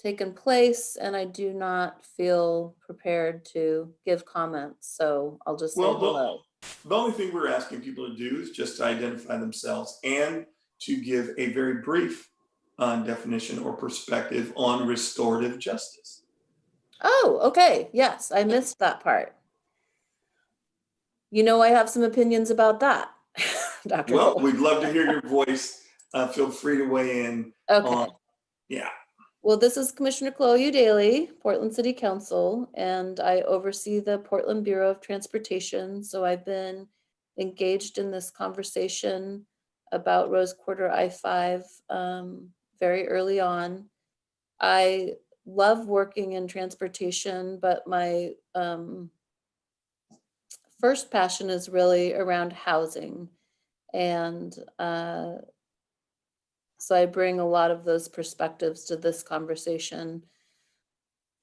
taken place, and I do not feel prepared to give comments. So I'll just say hello. The only thing we're asking people to do is just to identify themselves and to give a very brief definition or perspective on restorative justice. Oh, okay. Yes, I missed that part. You know, I have some opinions about that, Dr. Well, Cole. we'd love to hear your voice. Feel free to weigh in. Okay. Yeah. Well, this is Commissioner Chloe Daly, Portland City Council, and I oversee the Portland Bureau of Transportation. So I've been engaged in this conversation about Rose Quarter I-5 very early on. I love working in transportation, but my first passion is really around housing. And so I bring a lot of those perspectives to this conversation.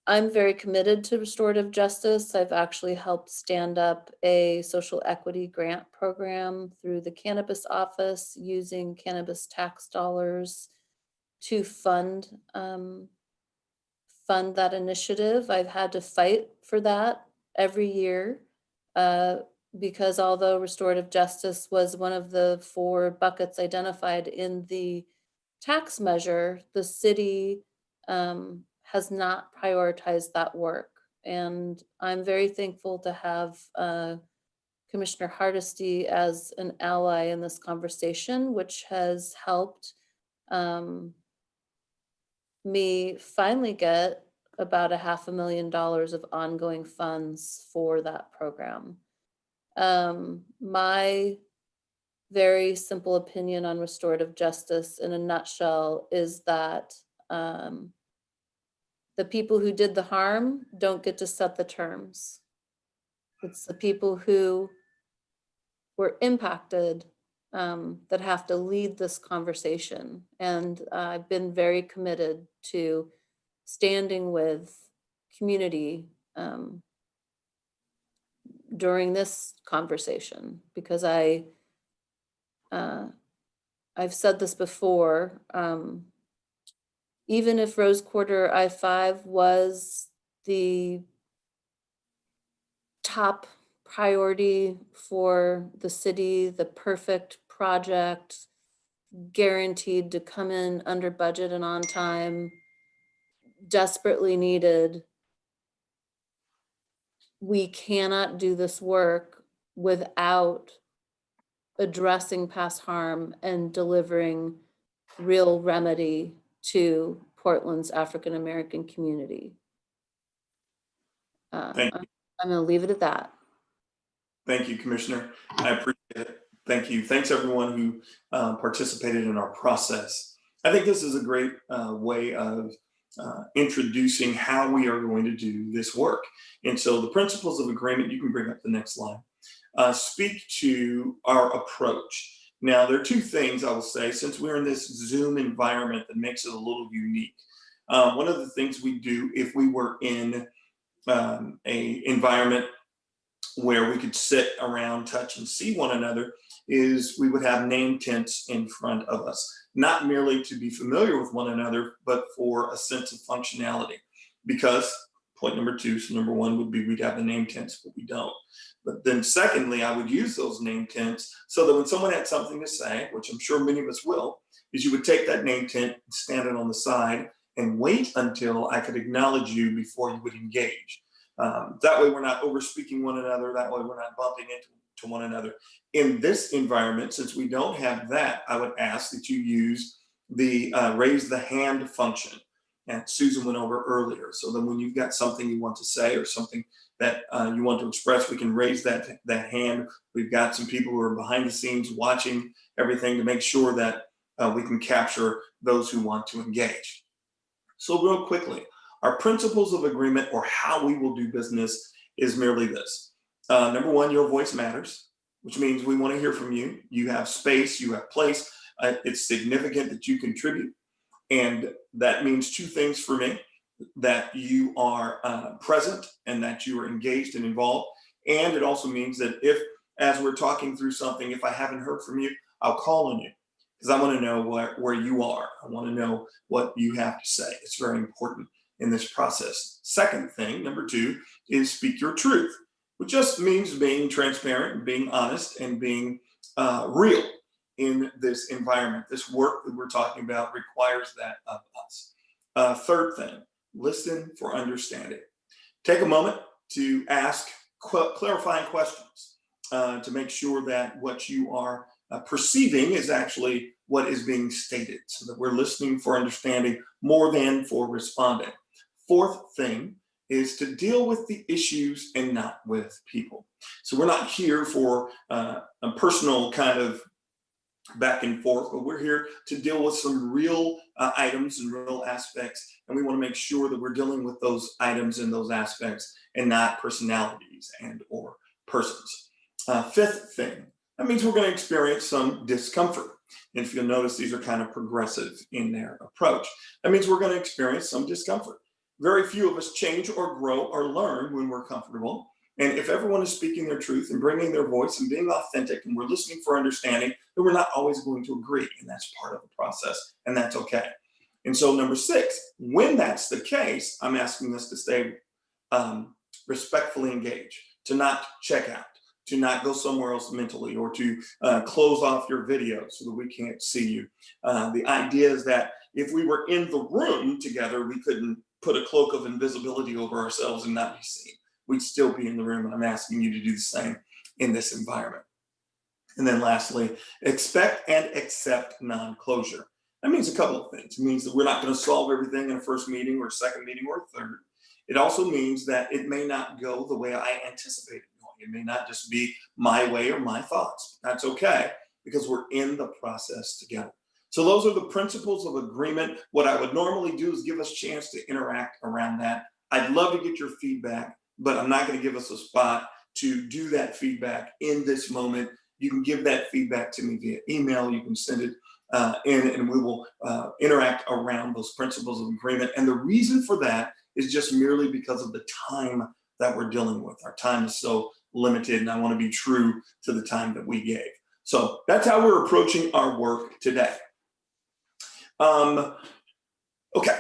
I'm very committed to restorative justice. I've actually helped stand up a social equity grant program through the cannabis office using cannabis tax dollars to fund that initiative. I've had to fight for that every year because although restorative justice was one of the 4 buckets identified in the tax measure, the city has not prioritized that work. And I'm very thankful to have Commissioner Hardesty as an ally in this conversation, which has helped me finally get about $500,000 of ongoing funds for that program. My very simple opinion on restorative justice in a nutshell is that the people who did the harm don't get to set the terms. It's the people who were impacted that have to lead this conversation. And I've been very committed to standing with community during this conversation, because I've said this before, even if Rose Quarter I-5 was the top priority for the city, the perfect project, guaranteed to come in under budget and on time, desperately needed, we cannot do this work without addressing past harm and delivering real remedy to Portland's African American community. Thank I'm going to leave it at that. Thank you, Commissioner. I appreciate it. Thank you. Thanks everyone who participated in our process. I think this is a great way of introducing how we are going to do this work. And so the principles of agreement, you can bring up the next slide, speak to our approach. Now, there are 2 things I will say, since we're in this Zoom environment, that makes it a little unique. One of the things we do, if we were in a environment where we could sit around, touch, and see one another, is we would have name tents in front of us, not merely to be familiar with one another, but for a sense of functionality. Because point number 2, so number 1 would be we'd have the name tents, but we don't. But then secondly, I would use those name tents so that when someone had something to say, which I'm sure many of us will, is you would take that name tent and stand it on the side and wait until I could acknowledge you before you would engage. That way we're not over speaking one another. That way we're not bumping into one another. In this environment, since we don't have that, I would ask that you use the raise the hand function. And Susan went over earlier. So then when you've got something you want to say or something that you want to express, we can raise that hand. We've got some people who are behind the scenes watching everything to make sure that we can capture those who want to engage. So real quickly, our principles of agreement, or how we will do business, is merely this. Number 1, your voice matters, which means we want to hear from you. You have space, you have place. It's significant that you contribute. And that means 2 things for me: that you are present and that you are engaged and involved. And it also means that if, as we're talking through something, if I haven't heard from you, I'll call on you. because I want to know where you are. I want to know what you have to say. It's very important in this process. Second thing, number 2, is speak your truth, which just means being transparent and being honest and being real in this environment. This work that we're talking about requires that of us. Third thing, listen for understanding. Take a moment to ask clarifying questions to make sure that what you are perceiving is actually what is being stated, so that we're listening for understanding more than for responding. Fourth thing is to deal with the issues and not with people. So we're not here for a personal kind of back and forth, but we're here to deal with some real items and real aspects, and we want to make sure that we're dealing with those items and those aspects and not personalities and or persons. Fifth thing, that means we're going to experience some discomfort. And if you'll notice, these are kind of progressive in their approach. That means we're going to experience some discomfort. Very few of us change or grow or learn when we're comfortable. And if everyone is speaking their truth and bringing their voice and being authentic and we're listening for understanding, then we're not always going to agree. And that's part of the process, and that's okay. And so number 6, when that's the case, I'm asking us to stay respectfully engaged, to not check out, to not go somewhere else mentally, or to close off your video so that we can't see you. The idea is that if we were in the room together, we couldn't put a cloak of invisibility over ourselves and not be seen. We'd still be in the room, and I'm asking you to do the same in this environment. And then lastly, expect and accept non-closure. That means a couple of things. It means that we're not going to solve everything in a first meeting or second meeting or third. It also means that it may not go the way I anticipated going. It may not just be my way or my thoughts. That's okay, because we're in the process together. So those are the principles of agreement. What I would normally do is give us a chance to interact around that. I'd love to get your feedback, but I'm not going to give us a spot to do that feedback in this moment. You can give that feedback to me via email. You can send it in, and we will interact around those principles of agreement. And the reason for that is just merely because of the time that we're dealing with. Our time is so limited, and I want to be true to the time that we gave. So that's how we're approaching our work today. Okay.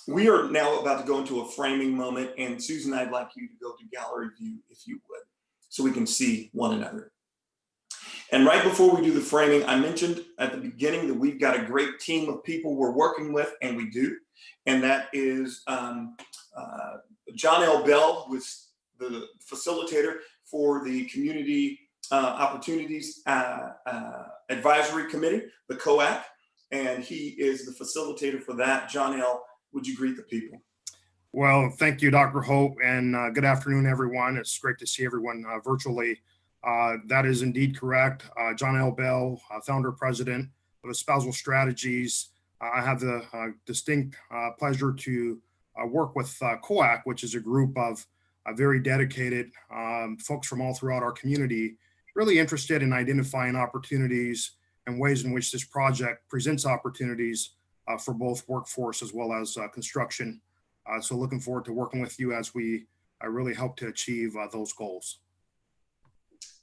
We are now about to go into a framing moment, and Susan, I'd like you to go to gallery view if you would, so we can see one another. And right before we do the framing, I mentioned at the beginning that we've got a great team of people we're working with, and we do. And that is John L. Bell, who is the facilitator for the Community Opportunities Advisory Committee, the COAC, and he is the facilitator for that. John L., would you greet the people? Well, thank you, Dr. Hope, and good afternoon, everyone. It's great to see everyone virtually. That is indeed correct. John L. Bell, founder president of Espousal Strategies. I have the distinct pleasure to work with COAC, which is a group of very dedicated folks from all throughout our community, really interested in identifying opportunities and ways in which this project presents opportunities for both workforce as well as construction. So looking forward to working with you as we really help to achieve those goals.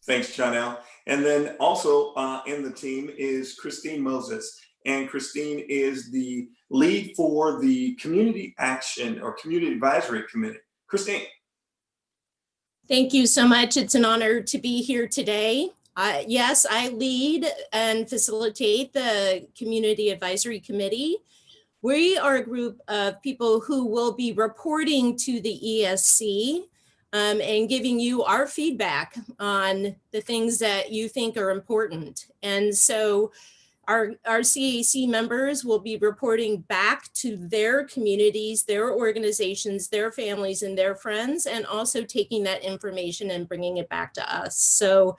Thanks, John L. And then also in the team is Christine Moses. And Christine is the lead for the Community Action or Community Advisory Committee. Christine. Thank you so much. It's an honor to be here today. Yes, I lead and facilitate the Community Advisory Committee. We are a group of people who will be reporting to the ESC and giving you our feedback on the things that you think are important. And so our CAC members will be reporting back to their communities, their organizations, their families, and their friends, and also taking that information and bringing it back to us. So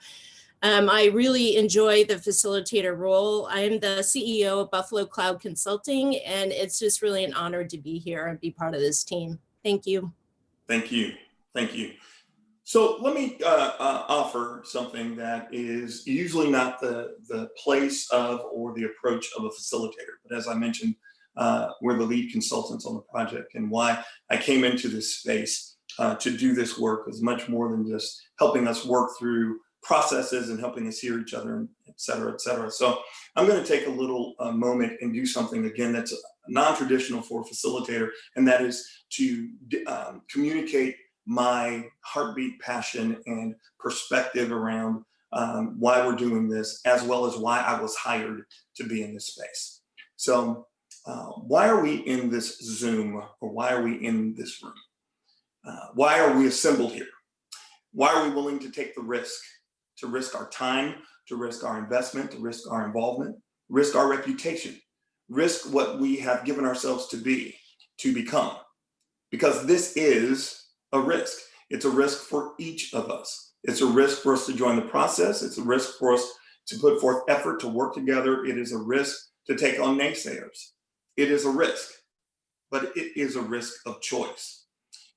I really enjoy the facilitator role. I'm the CEO of Buffalo Cloud Consulting, and it's just really an honor to be here and be part of this team. Thank you. Thank you. Thank you. So let me offer something that is usually not the place of or the approach of a facilitator. But as I mentioned, we're the lead consultants on the project, and why I came into this space to do this work is much more than just helping us work through processes and helping us hear each other et cetera, et cetera. So I'm going to take a little moment and do something again that's non-traditional for a facilitator, and that is to communicate my heartbeat, passion, and perspective around why we're doing this, as well as why I was hired to be in this space. So why are we in this Zoom, or why are we in this room? Why are we assembled here? Why are we willing to take the risk, to risk our time, to risk our investment, to risk our involvement, risk our reputation, risk what we have given ourselves to be, to become? Because this is a risk. It's a risk for each of us. It's a risk for us to join the process. It's a risk for us to put forth effort to work together. It is a risk to take on naysayers. It is a risk, but it is a risk of choice.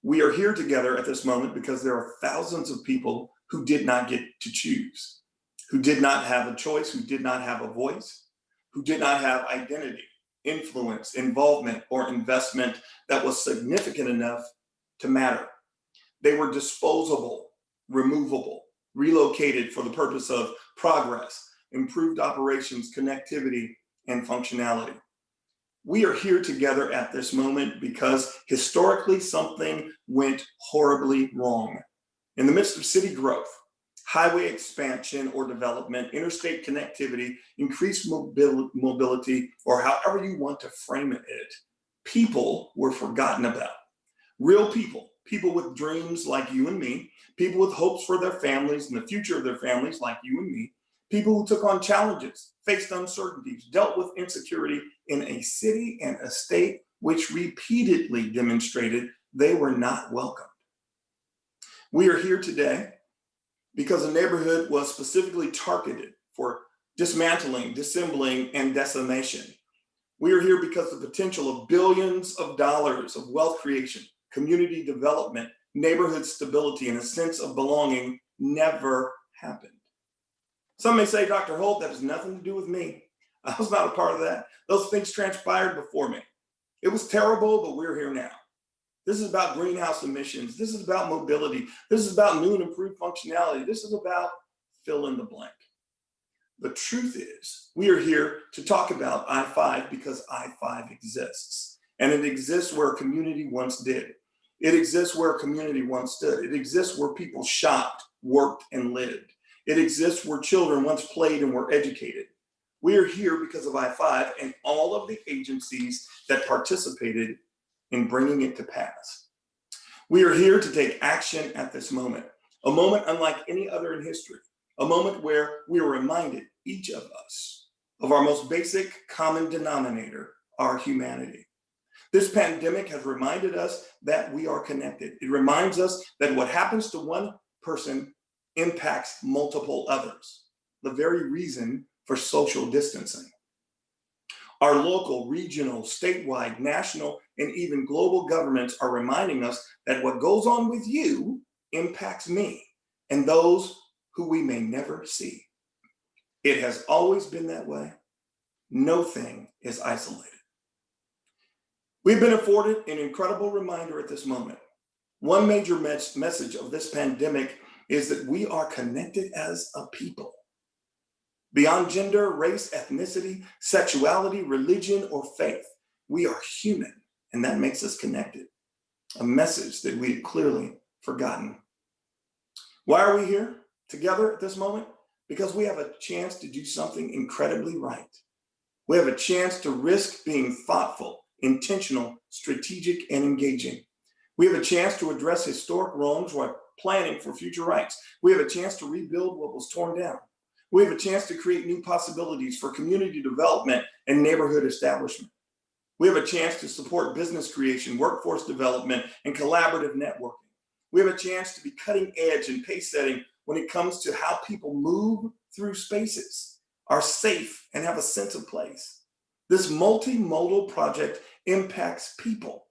We are here together at this moment because there are thousands of people who did not get to choose, who did not have a choice, who did not have a voice, who did not have identity, influence, involvement, or investment that was significant enough to matter. They were disposable, removable, relocated for the purpose of progress, improved operations, connectivity, and functionality. We are here together at this moment because historically something went horribly wrong. In the midst of city growth, highway expansion or development, interstate connectivity, increased mobility, or however you want to frame it, people were forgotten about. Real people, people with dreams like you and me, people with hopes for their families and the future of their families like you and me, people who took on challenges, faced uncertainties, dealt with insecurity in a city and a state which repeatedly demonstrated they were not welcomed. We are here today because a neighborhood was specifically targeted for dismantling, dissembling, and decimation. We are here because the potential of billions of dollars of wealth creation, community development, neighborhood stability, and a sense of belonging never happened. Some may say, Dr. Holt, that has nothing to do with me. I was not a part of that. Those things transpired before me. It was terrible, but we're here now. This is about greenhouse emissions. This is about mobility. This is about new and improved functionality. This is about fill in the blank. The truth is, we are here to talk about I-5 because I-5 exists. And it exists where a community once did. It exists where a community once stood. It exists where people shopped, worked, and lived. It exists where children once played and were educated. We are here because of I-5 and all of the agencies that participated in bringing it to pass. We are here to take action at this moment, a moment unlike any other in history, a moment where we are reminded, each of us, of our most basic common denominator, our humanity. This pandemic has reminded us that we are connected. It reminds us that what happens to one person impacts multiple others, the very reason for social distancing. Our local, regional, statewide, national, and even global governments are reminding us that what goes on with you impacts me and those who we may never see. It has always been that way. No thing is isolated. We've been afforded an incredible reminder at this moment. One major message of this pandemic is that we are connected as a people. Beyond gender, race, ethnicity, sexuality, religion, or faith, we are human, and that makes us connected. A message that we had clearly forgotten. Why are we here together at this moment? Because we have a chance to do something incredibly right. We have a chance to risk being thoughtful, intentional, strategic, and engaging. We have a chance to address historic wrongs while planning for future rights. We have a chance to rebuild what was torn down. We have a chance to create new possibilities for community development and neighborhood establishment. We have a chance to support business creation, workforce development, and collaborative networking. We have a chance to be cutting edge and pace setting when it comes to how people move through spaces, are safe, and have a sense of place. This multimodal project impacts people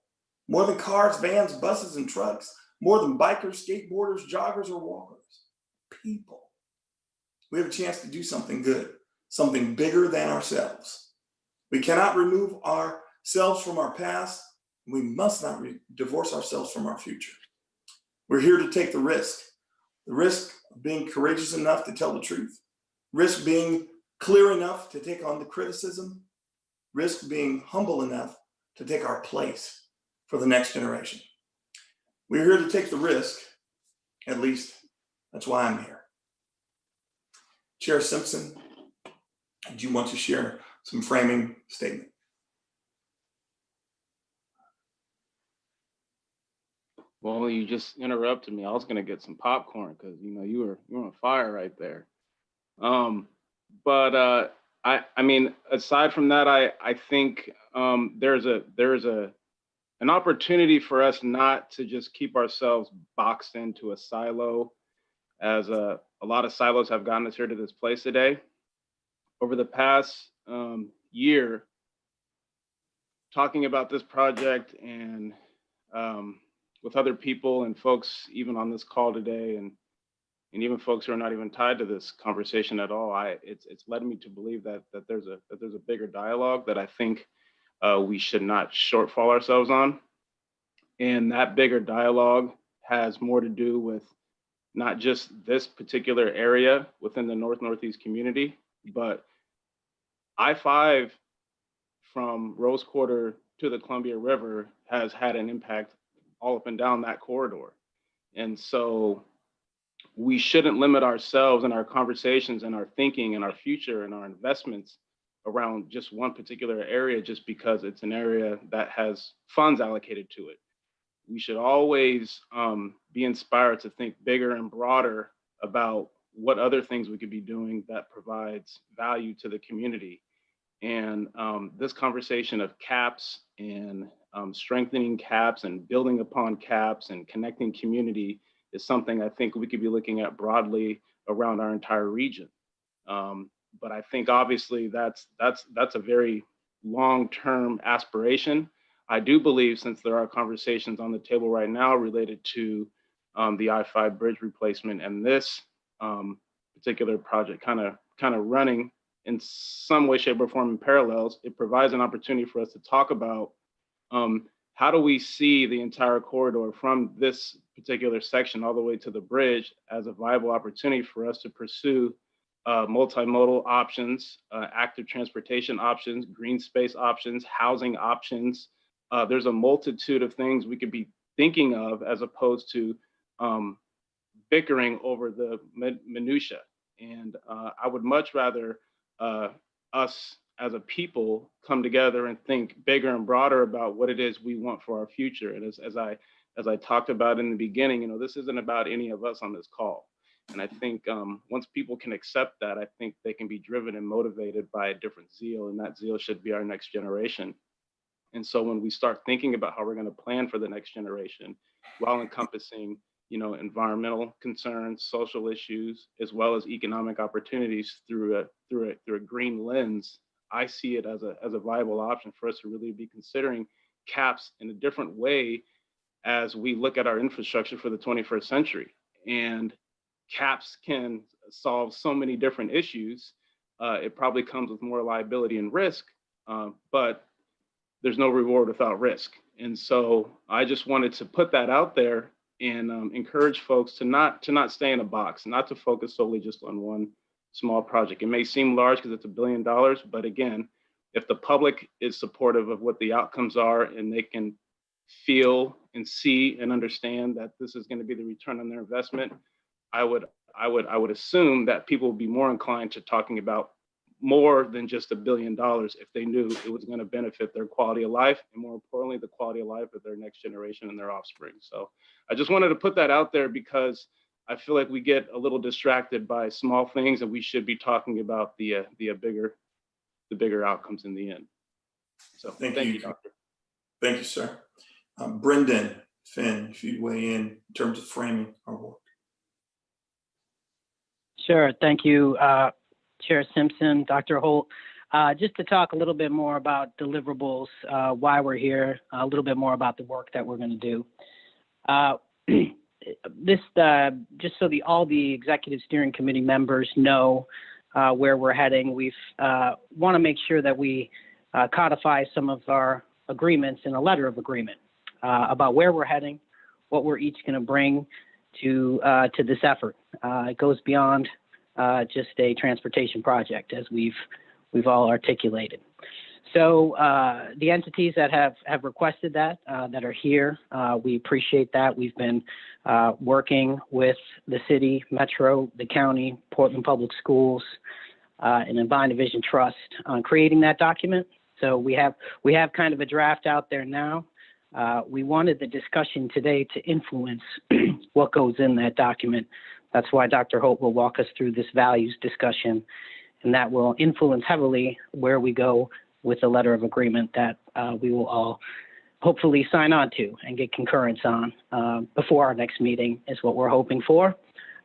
more than cars, vans, buses, and trucks, more than bikers, skateboarders, joggers, or walkers. People. We have a chance to do something good, something bigger than ourselves. We cannot remove ourselves from our past. We must not divorce ourselves from our future. We're here to take the risk of being courageous enough to tell the truth, risk being clear enough to take on the criticism, risk being humble enough to take our place for the next generation. We're here to take the risk, at least that's why I'm here. Chair Simpson, do you want to share some framing statement? Well, you just interrupted me. I was gonna get some popcorn because you were on fire right there. But I mean, aside from that, I think there's an opportunity for us not to just keep ourselves boxed into a silo, as a lot of silos have gotten us here to this place today. Over the past year, talking about this project and with other people and folks even on this call today, and even folks who are not even tied to this conversation at all, it's led me to believe that there's a bigger dialogue that I think we should not shortfall ourselves on. And that bigger dialogue has more to do with not just this particular area within the Northeast community, but I-5 from Rose Quarter to the Columbia River has had an impact all up and down that corridor. And so we shouldn't limit ourselves and our conversations and our thinking and our future and our investments around just one particular area just because it's an area that has funds allocated to it. We should always be inspired to think bigger and broader about what other things we could be doing that provides value to the community. And this conversation of caps and strengthening caps and building upon caps and connecting community is something I think we could be looking at broadly around our entire region. But I think obviously that's a very long-term aspiration. I do believe, since there are conversations on the table right now related to the I-5 bridge replacement and this particular project kind of running in some way, shape, or form in parallels, it provides an opportunity for us to talk about how do we see the entire corridor from this particular section all the way to the bridge as a viable opportunity for us to pursue multimodal options, active transportation options, green space options, housing options. There's a multitude of things we could be thinking of as opposed to bickering over the minutia. And I would much rather us as a people come together and think bigger and broader about what it is we want for our future. And as I talked about in the beginning, this isn't about any of us on this call. And I think once people can accept that, I think they can be driven and motivated by a different zeal, and that zeal should be our next generation. And so when we start thinking about how we're going to plan for the next generation, while encompassing, environmental concerns, social issues, as well as economic opportunities through a green lens, I see it as a viable option for us to really be considering caps in a different way as we look at our infrastructure for the 21st century. And caps can solve so many different issues. It probably comes with more liability and risk, but there's no reward without risk. And so I just wanted to put that out there and encourage folks to not stay in a box, not to focus solely just on one small project. It may seem large because it's $1 billion, but again, if the public is supportive of what the outcomes are and they can feel and see and understand that this is going to be the return on their investment, I would assume that people would be more inclined to talking about more than just $1 billion if they knew it was going to benefit their quality of life, and more importantly, the quality of life of their next generation and their offspring. So I just wanted to put that out there because I feel like we get a little distracted by small things, and we should be talking about the bigger outcomes in the end. So thank you, Doctor. Thank you, sir. Brendan, Finn, if you'd weigh in terms of framing our work. Sure. Thank you, Chair Simpson, Dr. Holt. Just to talk a little bit more about deliverables, why we're here, a little bit more about the work that we're going to do. Just so all the executive steering committee members know where we're heading, we want to make sure that we codify some of our agreements in a letter of agreement about where we're heading, what we're each going to bring to this effort. It goes beyond just a transportation project, as we've all articulated. So the entities that have requested that are here, we appreciate that. We've been working with the city, Metro, the county, Portland Public Schools, and Vine Division Trust on creating that document. So we have kind of a draft out there now. We wanted the discussion today to influence what goes in that document. That's why Dr. Hope will walk us through this values discussion, and that will influence heavily where we go with the letter of agreement that we will all hopefully sign on to and get concurrence on before our next meeting is what we're hoping for.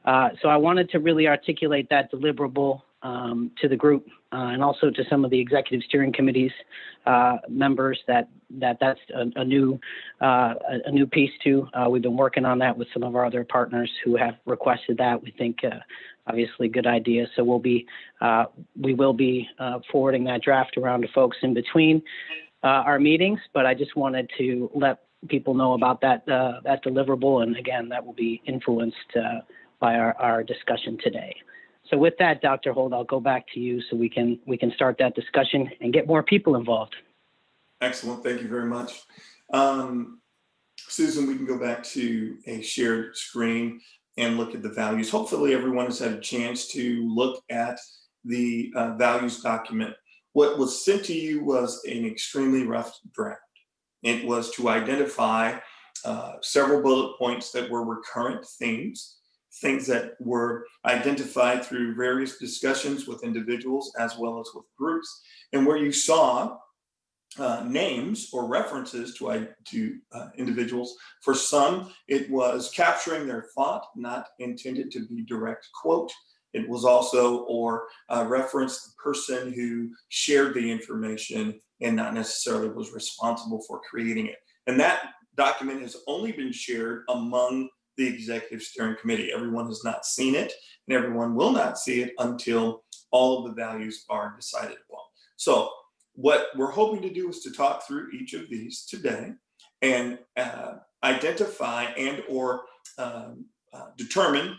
So I wanted to really articulate that deliverable to the group and also to some of the executive steering committees members that's a new piece too. We've been working on that with some of our other partners who have requested that. We think obviously good idea. So we will be forwarding that draft around to folks in between our meetings, but I just wanted to let people know about that deliverable, and again, that will be influenced by our discussion today. So with that, Dr. Holt, I'll go back to you so we can start that discussion and get more people involved. Excellent. Thank you very much. Susan, we can go back to a shared screen and look at the values. Hopefully everyone has had a chance to look at the values document. What was sent to you was an extremely rough draft. It was to identify several bullet points that were recurrent themes, things that were identified through various discussions with individuals as well as with groups, and where you saw names or references to individuals. For some, it was capturing their thought, not intended to be direct quote. It was also reference the person who shared the information and not necessarily was responsible for creating it. And that document has only been shared among the executive steering committee. Everyone has not seen it, and everyone will not see it until all of the values are decided upon. So what we're hoping to do is to talk through each of these today and identify and or determine,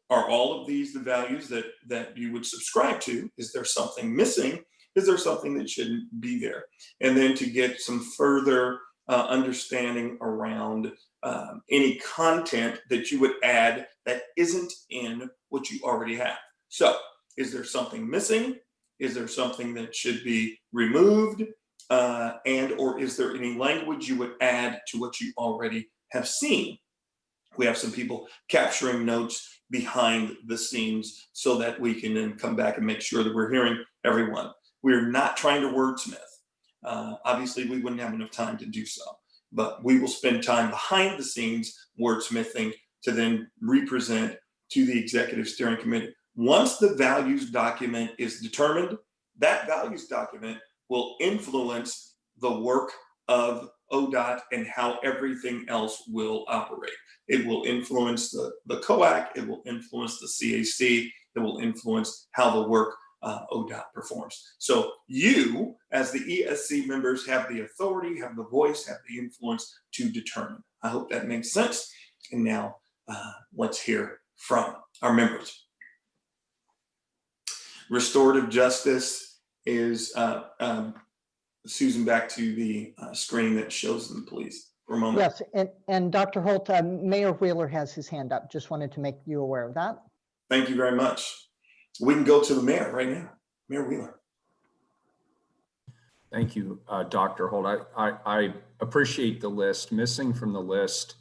are all of these the values that you would subscribe to? Is there something missing? Is there something that shouldn't be there? And then to get some further understanding around any content that you would add that isn't in what you already have. So is there something missing? Is there something that should be removed? And or is there any language you would add to what you already have seen? We have some people capturing notes behind the scenes so that we can then come back and make sure that we're hearing everyone. We're not trying to wordsmith. Obviously, we wouldn't have enough time to do so, but we will spend time behind the scenes wordsmithing to then represent to the executive steering committee. Once the values document is determined, that values document will influence the work of ODOT and how everything else will operate. It will influence the COAC, it will influence the CAC, it will influence how the work ODOT performs. So you, as the ESC members, have the authority, have the voice, have the influence to determine. I hope that makes sense. And now let's hear from our members. Restorative justice is, Susan, back to the screen that shows them, please, for a moment. Yes, and Dr. Holt, Mayor Wheeler has his hand up. Just wanted to make you aware of that. Thank you very much. We can go to the mayor right now. Mayor Wheeler. Thank you, Dr. Holt. I appreciate the list. Missing from the list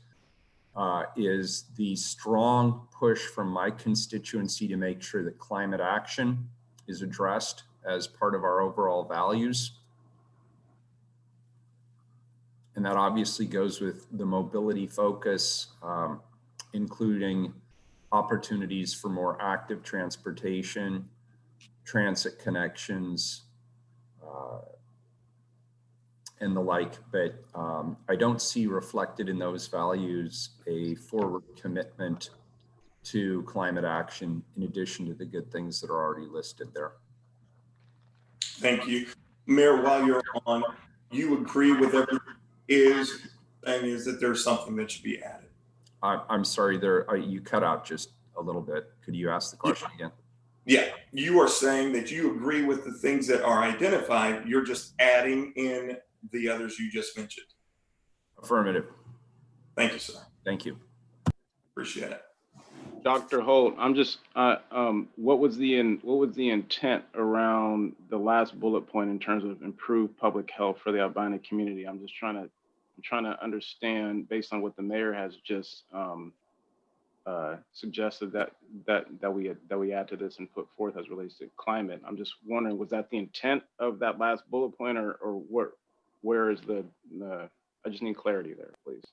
is the strong push from my constituency to make sure that climate action is addressed as part of our overall values. And that obviously goes with the mobility focus, including opportunities for more active transportation, transit connections, and the like. But I don't see reflected in those values a forward commitment to climate action in addition to the good things that are already listed there. Thank you. Mayor, while you're on, you agree with everything is that there's something that should be added? I'm sorry, you cut out just a little bit. Could you ask the question again? Yeah, you are saying that you agree with the things that are identified. You're just adding in the others you just mentioned. Affirmative. Thank you, sir. Thank you. Appreciate it. Dr. Holt, I'm just, what was the intent around the last bullet point in terms of improved public health for the albino community? I'm trying to understand, based on what the mayor has just suggested that we add to this and put forth as relates to climate. I'm just wondering, was that the intent of that last bullet point, or where is I just need clarity there, please.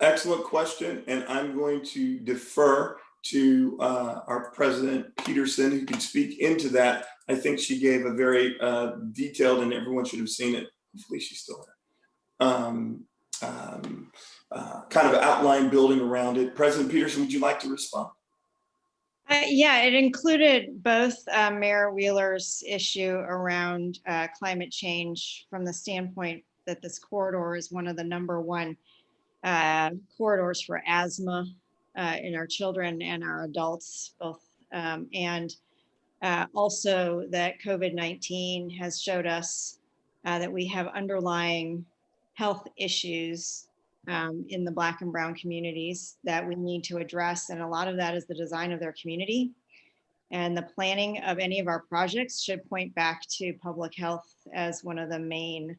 Excellent question, and I'm going to defer to our President Peterson, who can speak into that. I think she gave a very detailed, and everyone should have seen it. Hopefully she's still there. Kind of outline building around it. President Peterson, would you like to respond? Yeah, it included both Mayor Wheeler's issue around climate change from the standpoint that this corridor is one of the #1 corridors for asthma in our children and our adults both, and also that COVID-19 has showed us that we have underlying health issues in the Black and Brown communities that we need to address, and a lot of that is the design of their community. And the planning of any of our projects should point back to public health as one of the main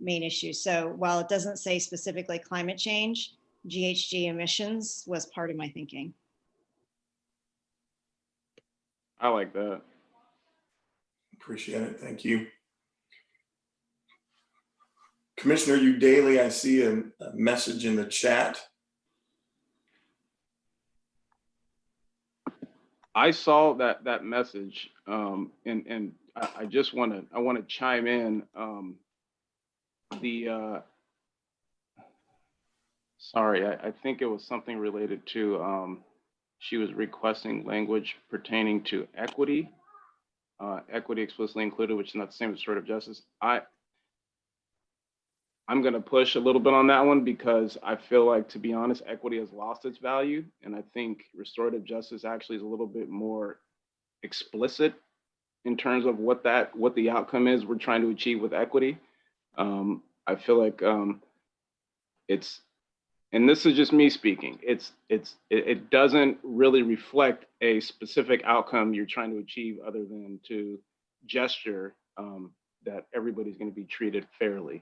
issues. So while it doesn't say specifically climate change, GHG emissions was part of my thinking. I like that. Appreciate it. Thank you. Commissioner Udaly, I see a message in the chat. I saw that message, and I just want to chime in. Sorry, I think it was something related to she was requesting language pertaining to equity, equity explicitly included, which is not the same as restorative justice. I'm going to push a little bit on that one because I feel like, to be honest, equity has lost its value. And I think restorative justice actually is a little bit more explicit in terms of what the outcome is we're trying to achieve with equity. I feel like it's, and this is just me speaking, it doesn't really reflect a specific outcome you're trying to achieve other than to gesture that everybody's going to be treated fairly.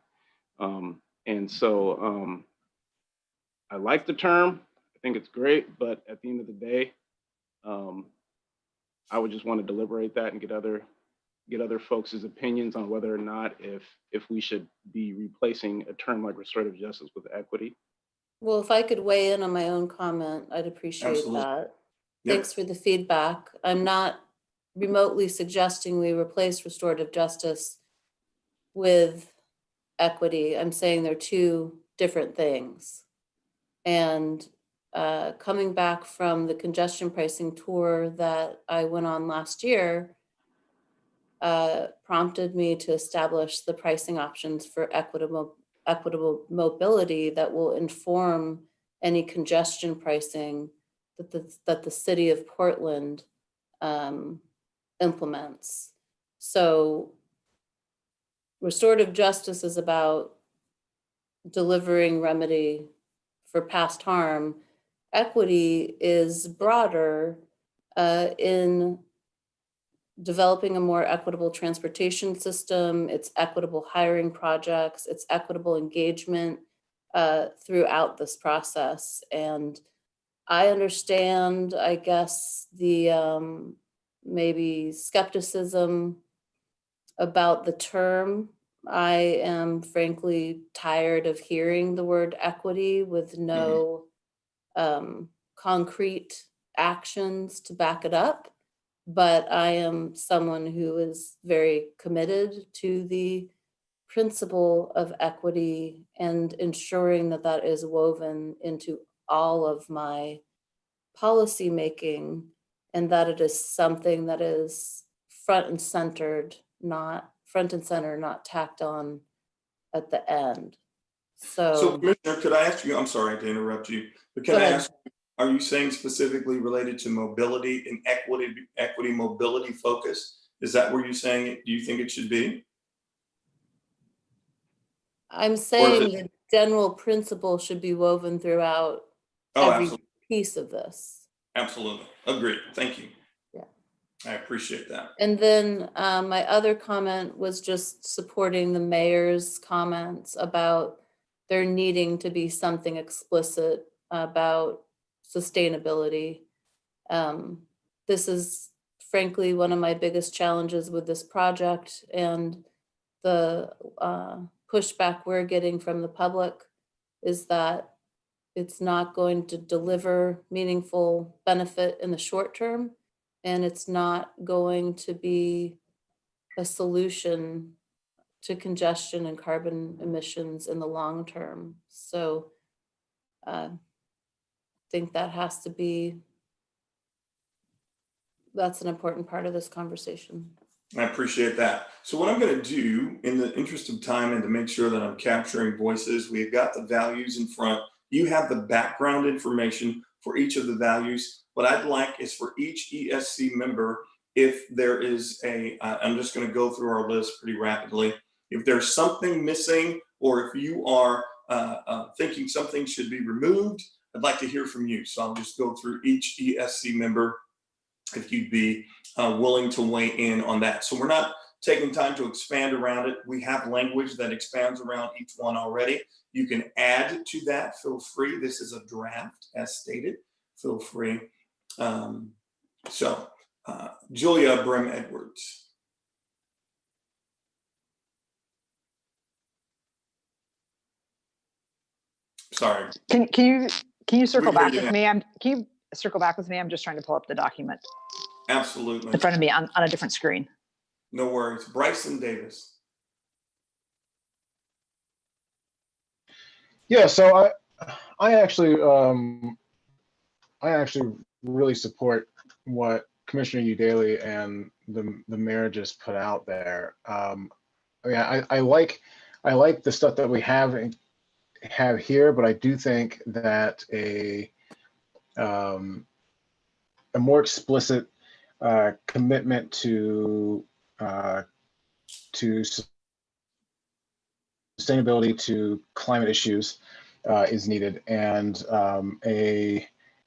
And so I like the term, I think it's great, but at the end of the day, I would just want to deliberate that and get other folks' opinions on whether or not if we should be replacing a term like restorative justice with equity. Well, if I could weigh in on my own comment, I'd appreciate Absolutely. that. Yep. Thanks for the feedback. I'm not remotely suggesting we replace restorative justice with equity. I'm saying they're two different things. And coming back from the congestion pricing tour that I went on last year, prompted me to establish the pricing options for equitable mobility that will inform any congestion pricing that the city of Portland implements. So restorative justice is about delivering remedy for past harm. Equity is broader in developing a more equitable transportation system, it's equitable hiring projects, it's equitable engagement throughout this process. And I understand, I guess, the maybe skepticism about the term. I am frankly tired of hearing the word equity with no concrete actions to back it up. But I am someone who is very committed to the principle of equity and ensuring that that is woven into all of my policy making, and that it is something that is front and center, not tacked on at the end. So So Commissioner, could I ask you, I'm sorry to interrupt you, but can Go I ahead. ask, Are you saying specifically related to mobility and equity mobility focus? Is that where you're saying you think it should be? I'm saying the general principle should be woven throughout every Absolutely. piece of this. Absolutely. Agreed. Thank you. Yeah. I appreciate that. And then my other comment was just supporting the mayor's comments about there needing to be something explicit about sustainability. This is frankly one of my biggest challenges with this project, and the pushback we're getting from the public is that it's not going to deliver meaningful benefit in the short term, and it's not going to be a solution to congestion and carbon emissions in the long term. So I think that has to be, that's an important part of this conversation. I appreciate that. So what I'm going to do in the interest of time and to make sure that I'm capturing voices, we've got the values in front. You have the background information for each of the values. What I'd like is for each ESC member, if there is I'm just going to go through our list pretty rapidly. If there's something missing, or if you are thinking something should be removed, I'd like to hear from you. So I'll just go through each ESC member if you'd be willing to weigh in on that. So we're not taking time to expand around it. We have language that expands around each one already. You can add to that, feel free. This is a draft as stated, feel free. Julia Brim Edwards. Sorry. Can you circle back with me? Can you circle back with me? I'm just trying to pull up the document. Absolutely. In front of me on a different screen. No worries. Bryson Davis. Yeah, so I actually really support what Commissioner Udaley and the mayor just put out there. I like the stuff that we have here, but I do think that a more explicit commitment to sustainability, to climate issues is needed, and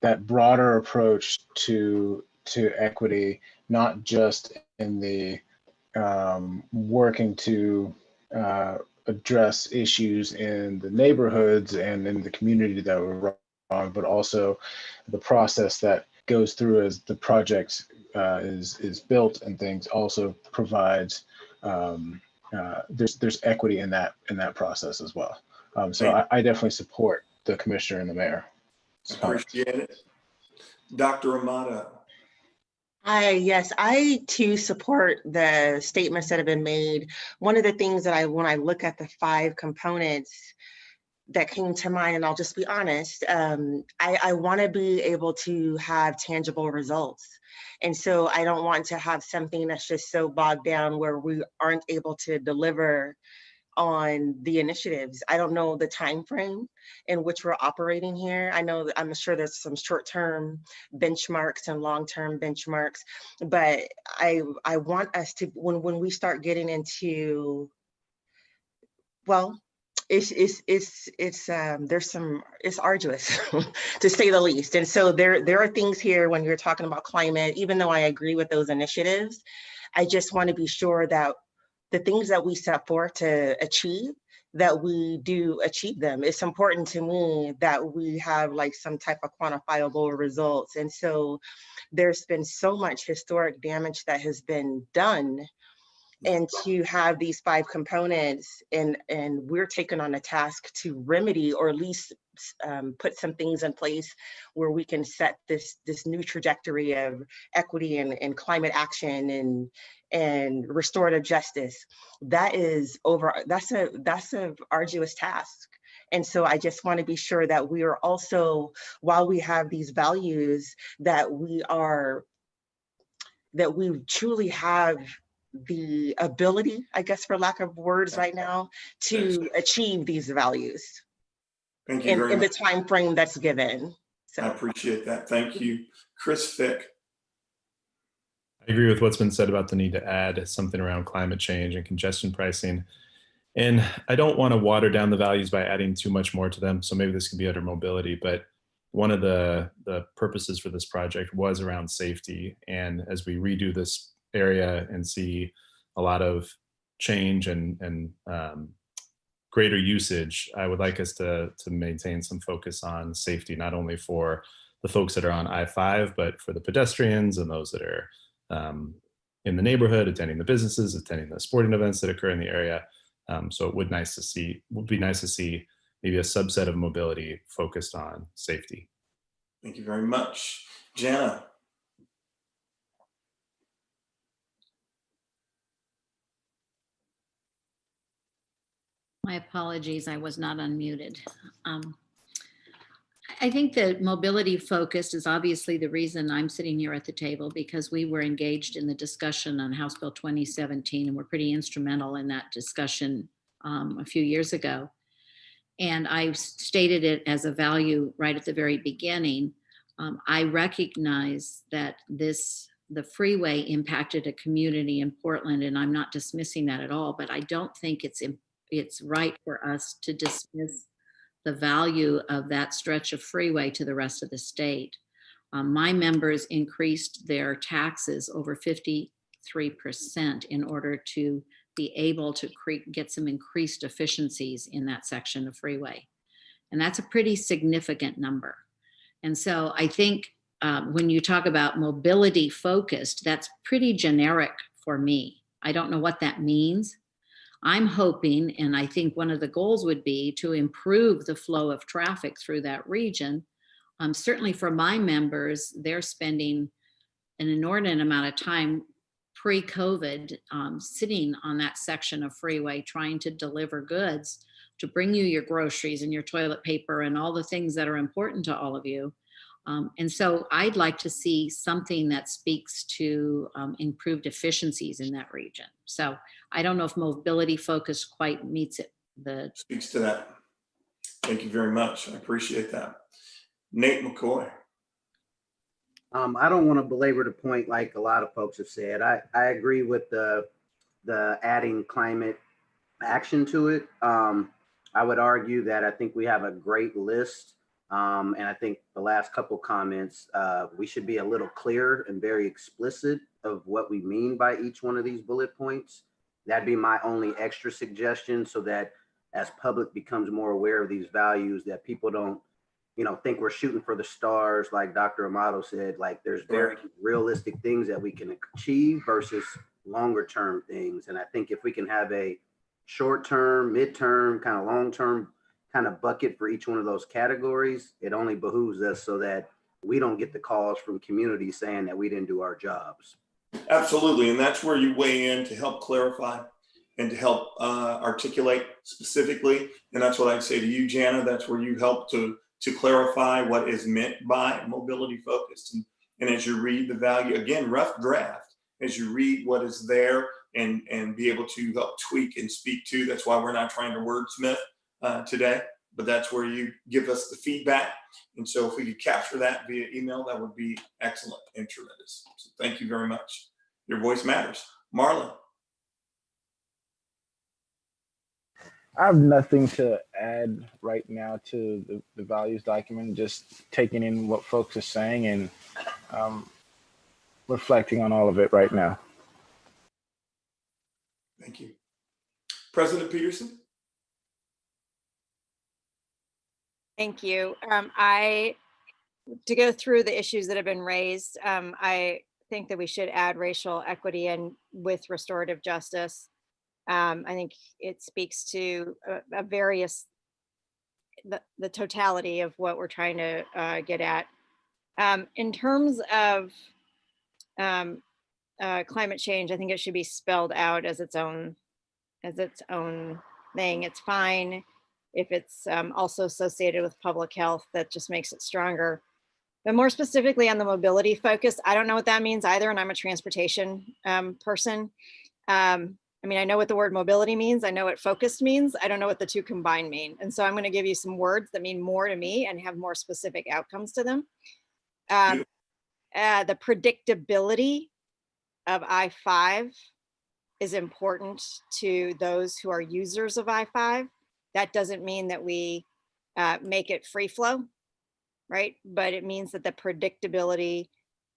that broader approach to equity, not just in the working to address issues in the neighborhoods and in the community that we're on, but also the process that goes through as the project is built and things also provides there's equity in that process as well. So I definitely support the commissioner and the mayor. Appreciate it. Dr. Amato. Yes, I too support the statements that have been made. One of the things that when I look at the 5 components that came to mind, and I'll just be honest, I want to be able to have tangible results. And so I don't want to have something that's just so bogged down where we aren't able to deliver on the initiatives. I don't know the time frame in which we're operating here. I'm sure there's some short-term benchmarks and long-term benchmarks, but I want us to, when we start getting into, well, it's arduous to say the least. And so there are things here when you're talking about climate, even though I agree with those initiatives, I just want to be sure that the things that we set forth to achieve, that we do achieve them. It's important to me that we have like some type of quantifiable results. And so there's been so much historic damage that has been done, and to have these 5 components, and we're taking on a task to remedy, or at least put some things in place where we can set this new trajectory of equity and climate action and restorative justice. That's a arduous task. And so I just want to be sure that we are also, while we have these values, that we truly have the ability, I guess, for lack of words right now, to achieve these values Thank you very in the much. time frame that's given. I appreciate that. Thank you. Chris Fick. I agree with what's been said about the need to add something around climate change and congestion pricing. And I don't want to water down the values by adding too much more to them. So maybe this could be under mobility, but one of the purposes for this project was around safety. And as we redo this area and see a lot of change and greater usage, I would like us to maintain some focus on safety, not only for the folks that are on I-5, but for the pedestrians and those that are in the neighborhood, attending the businesses, attending the sporting events that occur in the area. So it would be nice to see maybe a subset of mobility focused on safety. Thank you very much. Jana. My apologies, I was not unmuted. I think that mobility focused is obviously the reason I'm sitting here at the table, because we were engaged in the discussion on House Bill 2017 and were pretty instrumental in that discussion a few years ago. And I stated it as a value right at the very beginning. I recognize that the freeway impacted a community in Portland, and I'm not dismissing that at all, but I don't think it's right for us to dismiss the value of that stretch of freeway to the rest of the state. My members increased their taxes over 53% in order to be able to get some increased efficiencies in that section of freeway. And that's a pretty significant number. And so I think when you talk about mobility focused, that's pretty generic for me. I don't know what that means. I'm hoping, and I think one of the goals would be to improve the flow of traffic through that region. Certainly for my members, they're spending an inordinate amount of time pre-COVID sitting on that section of freeway trying to deliver goods to bring you your groceries and your toilet paper and all the things that are important to all of you. And so I'd like to see something that speaks to improved efficiencies in that region. So I don't know if mobility focus quite meets it. Speaks to that. Thank you very much. I appreciate that. Nate McCoy. I don't want to belabor the point like a lot of folks have said. I agree with the adding climate action to it. I would argue that I think we have a great list. And I think the last couple comments, we should be a little clearer and very explicit of what we mean by each one of these bullet points. That'd be my only extra suggestion, so that as public becomes more aware of these values, that people don't, think we're shooting for the stars, like Dr. Amato said. Like, there's very realistic things that we can achieve versus longer term things. And I think if we can have a short term, midterm, kind of long term kind of bucket for each one of those categories, it only behooves us so that we don't get the calls from communities saying that we didn't do our jobs. Absolutely. And that's where you weigh in to help clarify and to help articulate specifically. And that's what I'd say to you, Jana. That's where you help to clarify what is meant by mobility focused. And as you read the value, again, rough draft, as you read what is there and be able to help tweak and speak to, that's why we're not trying to wordsmith today, but that's where you give us the feedback. And so if we could capture that via email, that would be excellent and tremendous. So thank you very much. Your voice matters. Marlon. I have nothing to add right now to the values document, just taking in what folks are saying and reflecting on all of it right now. Thank you. President Peterson. Thank you. To go through the issues that have been raised, I think that we should add racial equity in with restorative justice. I think it speaks to the totality of what we're trying to get at. In terms of climate change, I think it should be spelled out as its own thing. It's fine if it's also associated with public health. That just makes it stronger. But more specifically on the mobility focus, I don't know what that means either, and I'm a transportation person. I mean, I know what the word mobility means. I know what focused means. I don't know what the two combined mean. And so I'm going to give you some words that mean more to me and have more specific outcomes to them. The predictability of I-5 is important to those who are users of I-5. That doesn't mean that we make it free flow, right? But it means that the predictability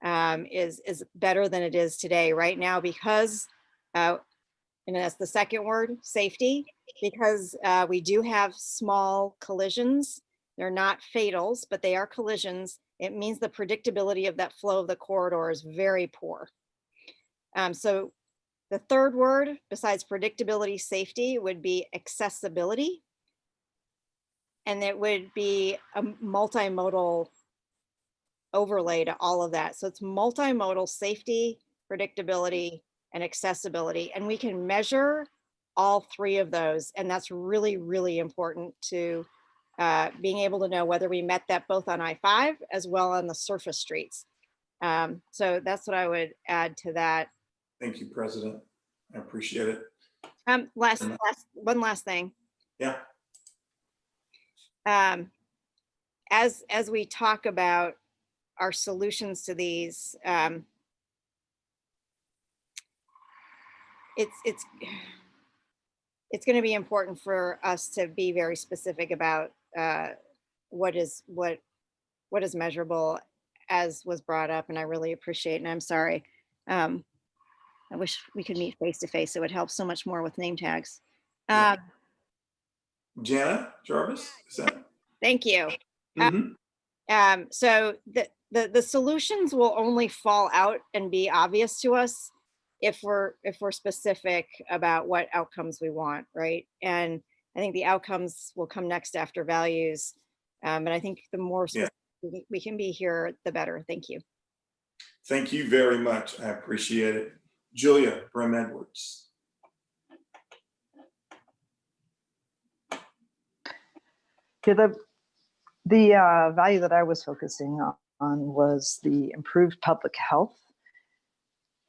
is better than it is today right now because, and that's the second word, safety, because we do have small collisions. They're not fatals, but they are collisions. It means the predictability of that flow of the corridor is very poor. So the third word, besides predictability, safety, would be accessibility. And it would be a multimodal overlay to all of that. So it's multimodal safety, predictability, and accessibility. And we can measure all three of those. And that's really, really important to being able to know whether we met that both on I-5 as well on the surface streets. So that's what I would add to that. Thank you, President. I appreciate it. One last thing. Yeah. As we talk about our solutions to these, it's going to be important for us to be very specific about what is measurable, as was brought up, and I really appreciate. And I'm sorry, I wish we could meet face to face. It would help so much more with name tags. Jana Jarvis, is that? Thank you. Mm-hmm. So the solutions will only fall out and be obvious to us if we're specific about what outcomes we want, right? And I think the outcomes will come next after values. And I think the more specific we can be here, the better. Thank you. Thank you very much. I appreciate it. Julia Brim Edwards. Yeah, the value that I was focusing on was the improved public health.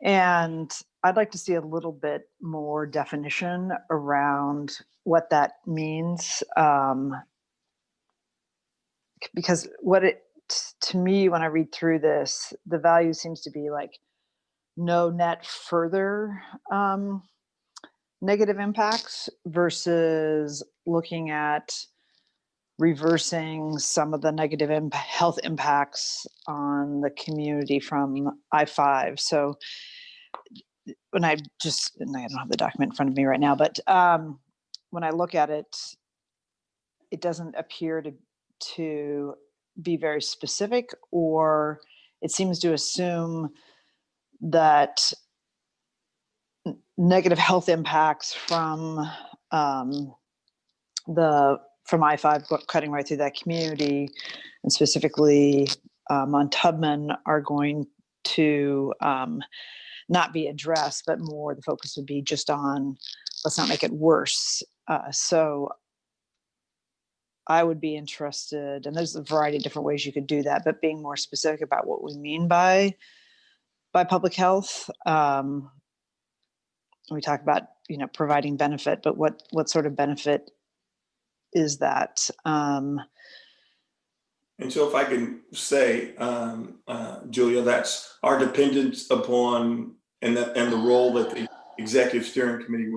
And I'd like to see a little bit more definition around what that means. Because to me, when I read through this, the value seems to be like no net further negative impacts versus looking at reversing some of the negative health impacts on the community from I-5. So when I don't have the document in front of me right now, but when I look at it, it doesn't appear to be very specific, or it seems to assume that negative health impacts from I-5 cutting right through that community, and specifically on Tubman, are going to not be addressed, but more the focus would be just on let's not make it worse. So I would be interested, and there's a variety of different ways you could do that, but being more specific about what we mean by public health. We talk about, providing benefit, but what sort of benefit is that? And so if I can say, Julia, that's our dependence upon and the role that the executive steering committee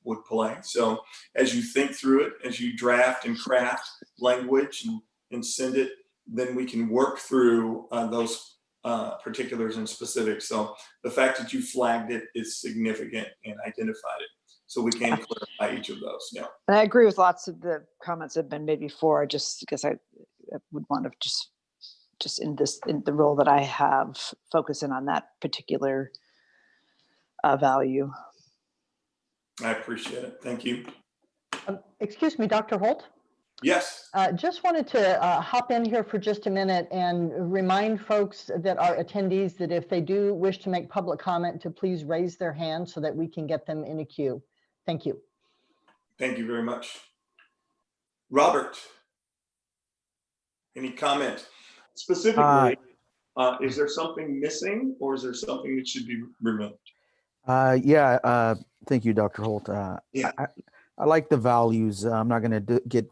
would play. So as you think through it, as you draft and craft language and send it, then we can work through those particulars and specifics. So the fact that you flagged it is significant and identified it. So we can clarify each of those. Yeah. And I agree with lots of the comments that have been made before, just because I would want to just in the role that I have, focus in on that particular value. I appreciate it. Thank you. Excuse me, Dr. Holt? Yes. Just wanted to hop in here for just a minute and remind folks that are attendees that if they do wish to make public comment, to please raise their hand so that we can get them in a queue. Thank you. Thank you very much. Robert, any comment? Specifically, is there something missing or is there something that should be removed? Thank you, Dr. Holt. Yeah. I like the values. I'm not going to get,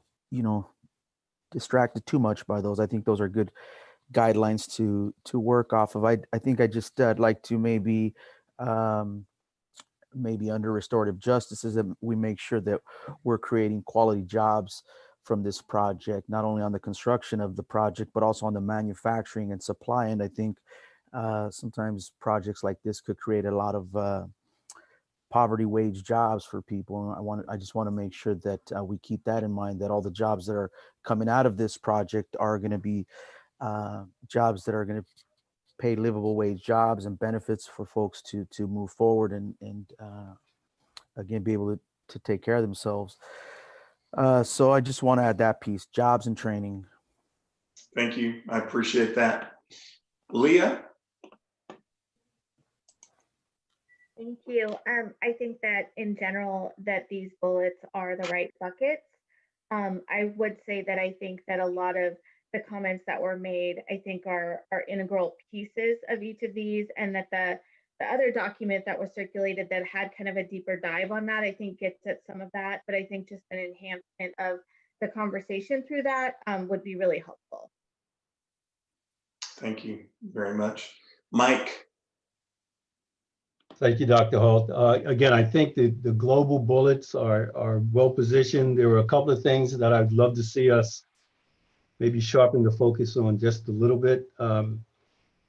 distracted too much by those. I think those are good guidelines to work off of. I think I just I'd like to maybe under restorative justice is that we make sure that we're creating quality jobs from this project, not only on the construction of the project, but also on the manufacturing and supply. And I think sometimes projects like this could create a lot of poverty wage jobs for people. And I just want to make sure that we keep that in mind, that all the jobs that are coming out of this project are going to be jobs that are going to pay livable wage jobs and benefits for folks to move forward and again, be able to take care of themselves. So I just want to add that piece, jobs and training. Thank you. I appreciate that. Leah? Thank you. I think that in general that these bullets are the right buckets. I would say that I think that a lot of the comments that were made, I think are integral pieces of each of these, and that the other document that was circulated that had kind of a deeper dive on that, I think gets at some of that, but I think just an enhancement of the conversation through that would be really helpful. Thank you very much. Mike? Thank you, Dr. Holt. Again, I think the global bullets are well positioned. There were a couple of things that I'd love to see us maybe sharpen the focus on just a little bit.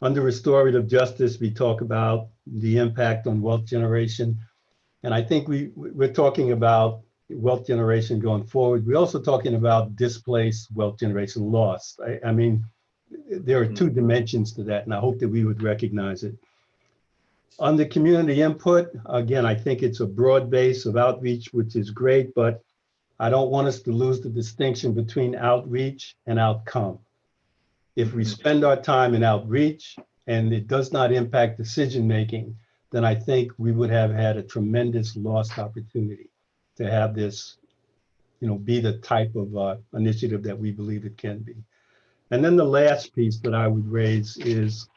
Under restorative justice, we talk about the impact on wealth generation. And I think we're talking about wealth generation going forward. We're also talking about displaced wealth generation loss. I mean, there are two dimensions to that, and I hope that we would recognize it. On the community input, again, I think it's a broad base of outreach, which is great, but I don't want us to lose the distinction between outreach and outcome. If we spend our time in outreach and it does not impact decision-making, then I think we would have had a tremendous lost opportunity to have this, be the type of initiative that we believe it can be. And then the last piece that I would raise is,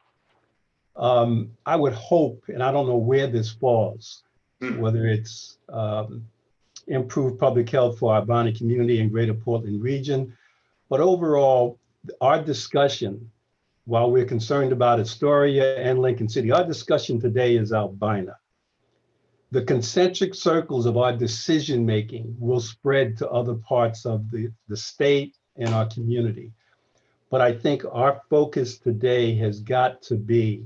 I would hope, and I don't know where this falls, whether it's improved public health for our Bonnie community and Greater Portland region, but overall, our discussion, while we're concerned about Astoria and Lincoln City, our discussion today is Albina. The concentric circles of our decision-making will spread to other parts of the state and our community. But I think our focus today has got to be,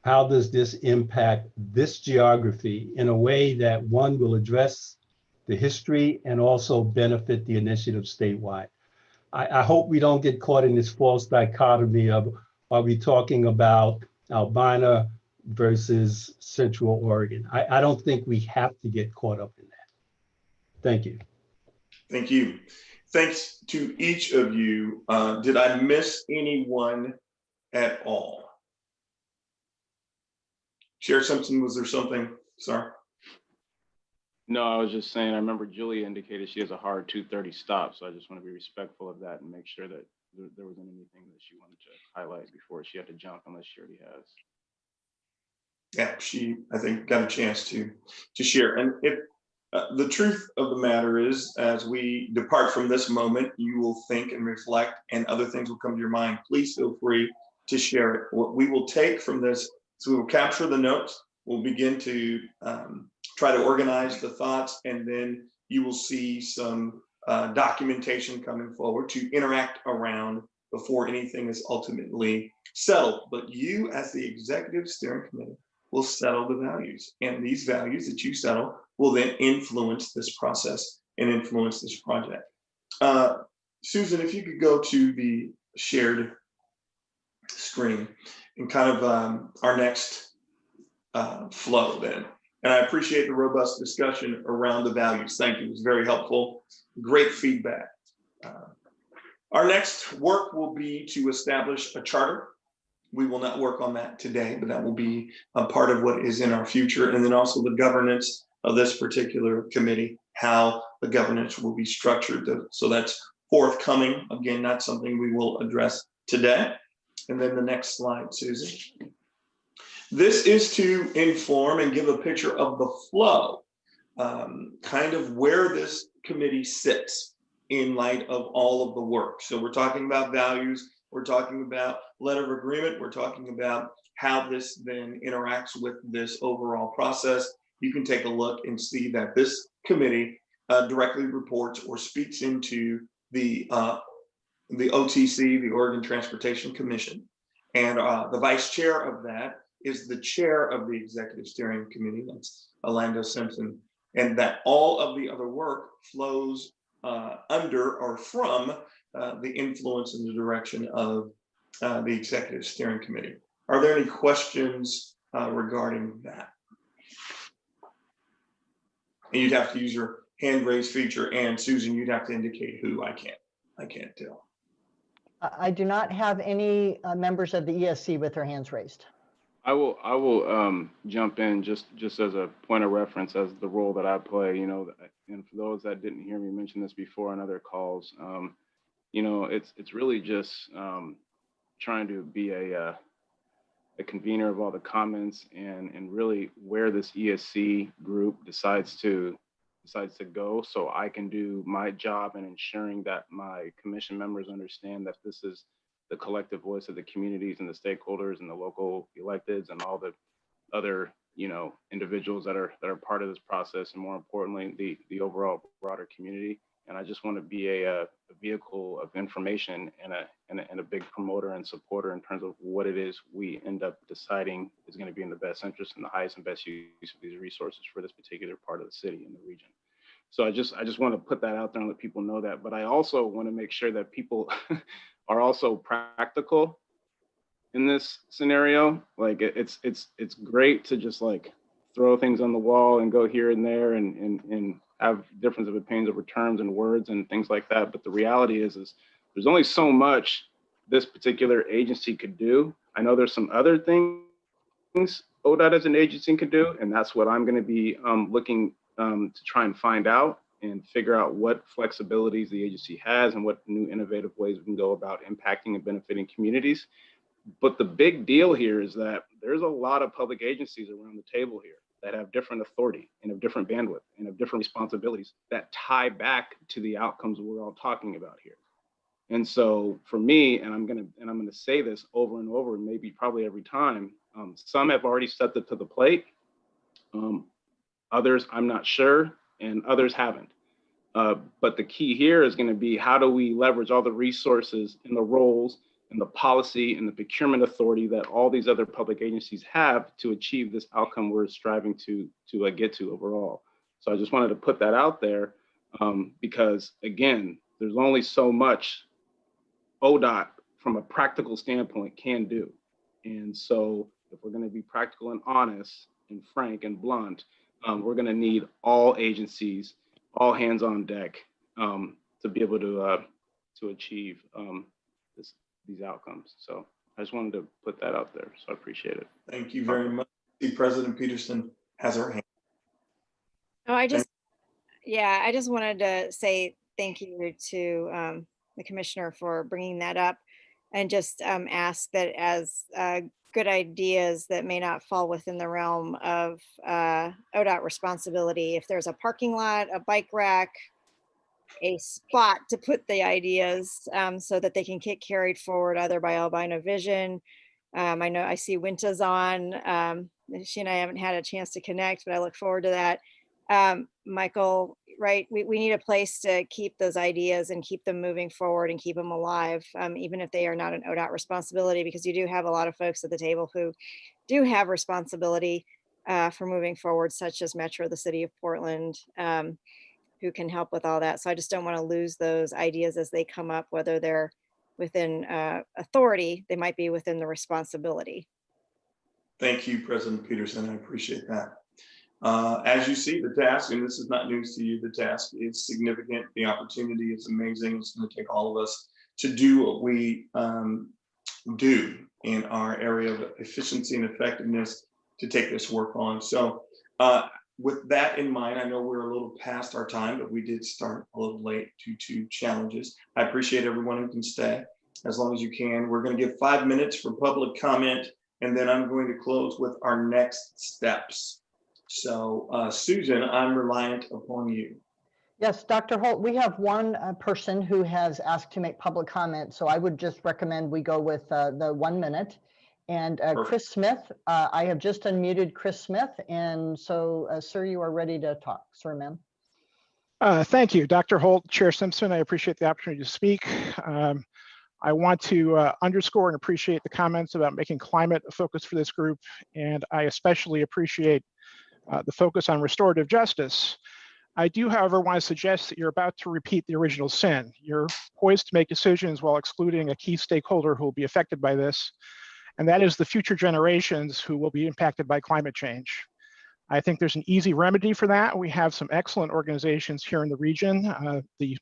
how does this impact this geography in a way that, one, will address the history and also benefit the initiative statewide? I hope we don't get caught in this false dichotomy of, are we talking about Albina versus Central Oregon? I don't think we have to get caught up in that. Thank you. Thank you. Thanks to each of you. Did I miss anyone at all? Chair Simpson, was there something? Sorry. No, I was just saying, I remember Julie indicated she has a hard 2:30 stop, so I just want to be respectful of that and make sure that there wasn't anything that she wanted to highlight before she had to jump, unless she already has. Yeah, she, I think, got a chance to share. And if the truth of the matter is, as we depart from this moment, you will think and reflect, and other things will come to your mind. Please feel free to share it. What we will take from this, so we will capture the notes. We'll begin to try to organize the thoughts, and then you will see some documentation coming forward to interact around before anything is ultimately settled. But you, as the executive steering committee, will settle the values, and these values that you settle will then influence this process and influence this project. Susan, if you could go to the shared screen and kind of our next flow then. And I appreciate the robust discussion around the values. Thank you, it was very helpful. Great feedback. Our next work will be to establish a charter. We will not work on that today, but that will be a part of what is in our future. And then also the governance of this particular committee, how the governance will be structured. So that's forthcoming. Again, not something we will address today. And then the next slide, Susan. This is to inform and give a picture of the flow, kind of where this committee sits in light of all of the work. So we're talking about values, we're talking about letter of agreement, we're talking about how this then interacts with this overall process. You can take a look and see that this committee directly reports or speaks into the OTC, the Oregon Transportation Commission. And the vice chair of that is the chair of the executive steering committee, that's Orlando Simpson, and that all of the other work flows under or from the influence and the direction of the executive steering committee. Are there any questions regarding that? And you'd have to use your hand raise feature, and Susan, you'd have to indicate who. I can't tell. I do not have any members of the ESC with their hands raised. I will jump in just as a point of reference as the role that I play, you know, and for those that didn't hear me mention this before on other calls, you know, it's really just trying to be a convener of all the comments and really where this ESC group decides to go, so I can do my job in ensuring that my commission members understand that this is the collective voice of the communities and the stakeholders and the local electeds and all the other, you know, individuals that are part of this process, and more importantly, the overall broader community. And I just want to be a vehicle of information and a big promoter and supporter in terms of what it is we end up deciding is going to be in the best interest and the highest and best use of these resources for this particular part of the city and the region. So I just want to put that out there and let people know that. But I also want to make sure that people are also practical in this scenario. Like it's great to just like throw things on the wall and go here and there and have difference of opinions over terms and words and things like that. But the reality is there's only so much this particular agency could do. I know there's some other things ODOT as an agency could do, and that's what I'm going to be looking to try and find out and figure out what flexibilities the agency has and what new innovative ways we can go about impacting and benefiting communities. But the big deal here is that there's a lot of public agencies around the table here that have different authority and of different bandwidth and of different responsibilities that tie back to the outcomes we're all talking about here. And so for me, and I'm gonna say this over and over, and maybe probably every time, some have already stepped up to the plate. Others, I'm not sure, and others haven't. But the key here is going to be, how do we leverage all the resources and the roles and the policy and the procurement authority that all these other public agencies have to achieve this outcome we're striving to get to overall. So I just wanted to put that out there because, again, there's only so much ODOT from a practical standpoint can do. And so if we're going to be practical and honest and frank and blunt, we're going to need all agencies, all hands on deck to be able to achieve these outcomes. So I just wanted to put that out there. So I appreciate it. Thank you very much. President Peterson has her hand. Oh, I just wanted to say thank you to the commissioner for bringing that up, and just ask that as good ideas that may not fall within the realm of ODOT responsibility, if there's a parking lot, a bike rack, a spot to put the ideas so that they can get carried forward either by Albina Vision. I know I see Winta's on. She and I haven't had a chance to connect, but I look forward to that. Michael, right, we need a place to keep those ideas and keep them moving forward and keep them alive, even if they are not an ODOT responsibility, because you do have a lot of folks at the table who do have responsibility for moving forward, such as Metro, the city of Portland, who can help with all that. So I just don't want to lose those ideas as they come up, whether they're within authority, they might be within the responsibility. Thank you, President Peterson. I appreciate that. As you see, the task, and this is not news to you, the task is significant. The opportunity is amazing. It's going to take all of us to do what we do in our area of efficiency and effectiveness to take this work on. So with that in mind, I know we're a little past our time, but we did start a little late due to challenges. I appreciate everyone who can stay as long as you can. We're going to give 5 minutes for public comment and then I'm going to close with our next steps. So Susan, I'm reliant upon you. Yes, Dr. Holt, we have one person who has asked to make public comment, so I would just recommend we go with the 1 minute. And Chris Smith, I have just unmuted Chris Smith, and so, sir, you are ready to talk. Sir, ma'am. Thank you, Dr. Holt, Chair Simpson. I appreciate the opportunity to speak. I want to underscore and appreciate the comments about making climate a focus for this group, and I especially appreciate the focus on restorative justice. I do, however, want to suggest that you're about to repeat the original sin. You're poised to make decisions while excluding a key stakeholder who will be affected by this, and that is the future generations who will be impacted by climate change. I think there's an easy remedy for that. We have some excellent organizations here in the region. The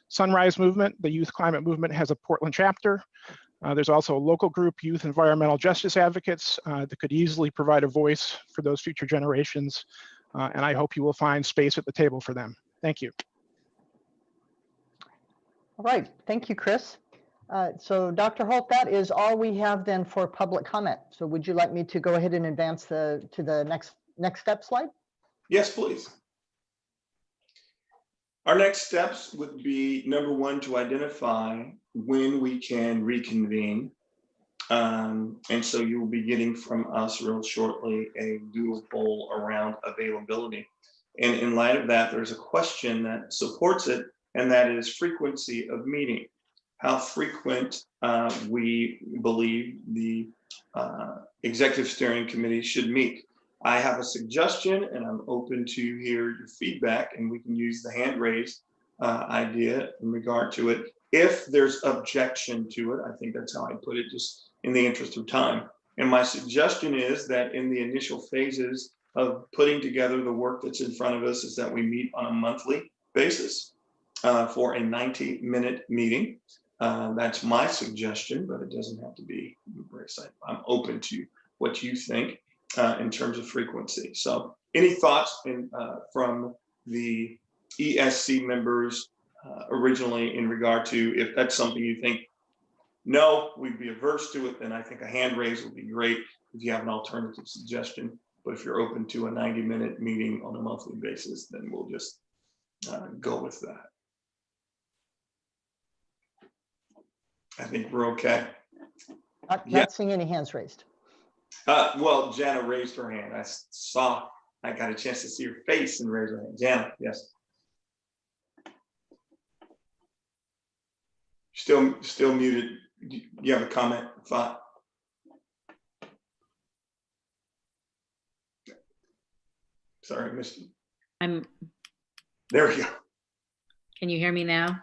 Sunrise Movement, the Youth Climate Movement, has a Portland chapter. There's also a local group, Youth Environmental Justice Advocates, that could easily provide a voice for those future generations. And I hope you will find space at the table for them. Thank you. All right, thank you, Chris. So Dr. Holt, that is all we have then for public comment. So would you like me to go ahead and advance to the next step slide? Yes, please. Our next steps would be, number one, to identify when we can reconvene. And so you will be getting from us real shortly a doodle poll around availability. And in light of that, there's a question that supports it, and that is frequency of meeting. How frequent we believe the Executive Steering Committee should meet. I have a suggestion, and I'm open to hear your feedback, and we can use the hand raise idea in regard to it. If there's objection to it, I think that's how I put it, just in the interest of time. And my suggestion is that in the initial phases of putting together the work that's in front of us is that we meet on a monthly basis for a 90-minute meeting. That's my suggestion, but it doesn't have to be very exciting. I'm open to what you think in terms of frequency. So any thoughts from the ESC members originally in regard to, if that's something you think, no, we'd be averse to it, then I think a hand raise would be great if you have an alternative suggestion. But if you're open to a 90-minute meeting on a monthly basis, then we'll just go with that. I think we're okay. Not seeing any hands raised. Well, Jana raised her hand. I got a chance to see her face and raise her hand. Jana, yes. Still muted. You have a comment, thought? Sorry, I missed you. There we go. Can you hear me now?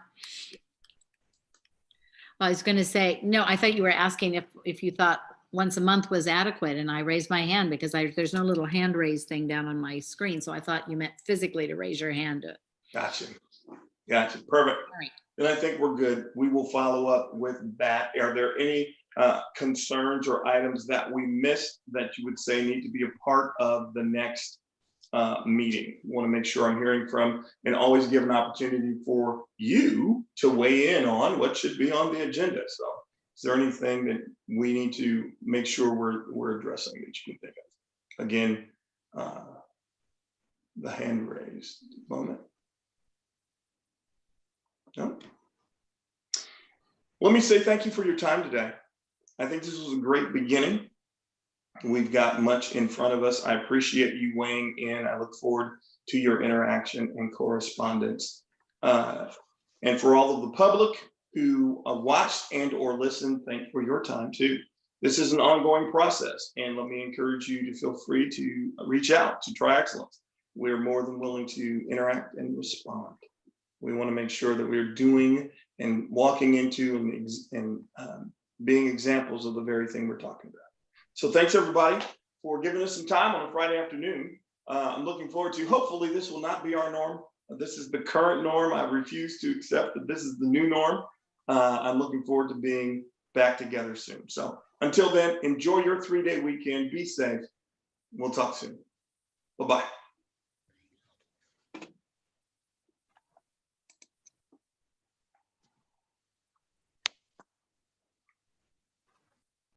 I was going to say, no, I thought you were asking if you thought once a month was adequate, and I raised my hand because there's no little hand raise thing down on my screen. So I thought you meant physically to raise your hand. Gotcha. Perfect. All right. Then I think we're good. We will follow up with that. Are there any concerns or items that we missed that you would say need to be a part of the next meeting? I want to make sure I'm hearing from, and always give an opportunity for you to weigh in on what should be on the agenda. So is there anything that we need to make sure we're addressing that you can think of? Again, the hand raised moment. No? Let me say thank you for your time today. I think this was a great beginning. We've got much in front of us. I appreciate you weighing in. I look forward to your interaction and correspondence. And for all of the public who watched and or listened, thank you for your time too. This is an ongoing process, and let me encourage you to feel free to reach out to Try Excellence. We're more than willing to interact and respond. We want to make sure that we're doing and walking into and being examples of the very thing we're talking about. So thanks everybody for giving us some time on a Friday afternoon. I'm looking forward to, hopefully this will not be our norm. This is the current norm. I refuse to accept that this is the new norm. I'm looking forward to being back together soon. So until then, enjoy your 3-day weekend. Be safe. We'll talk soon. Bye-bye.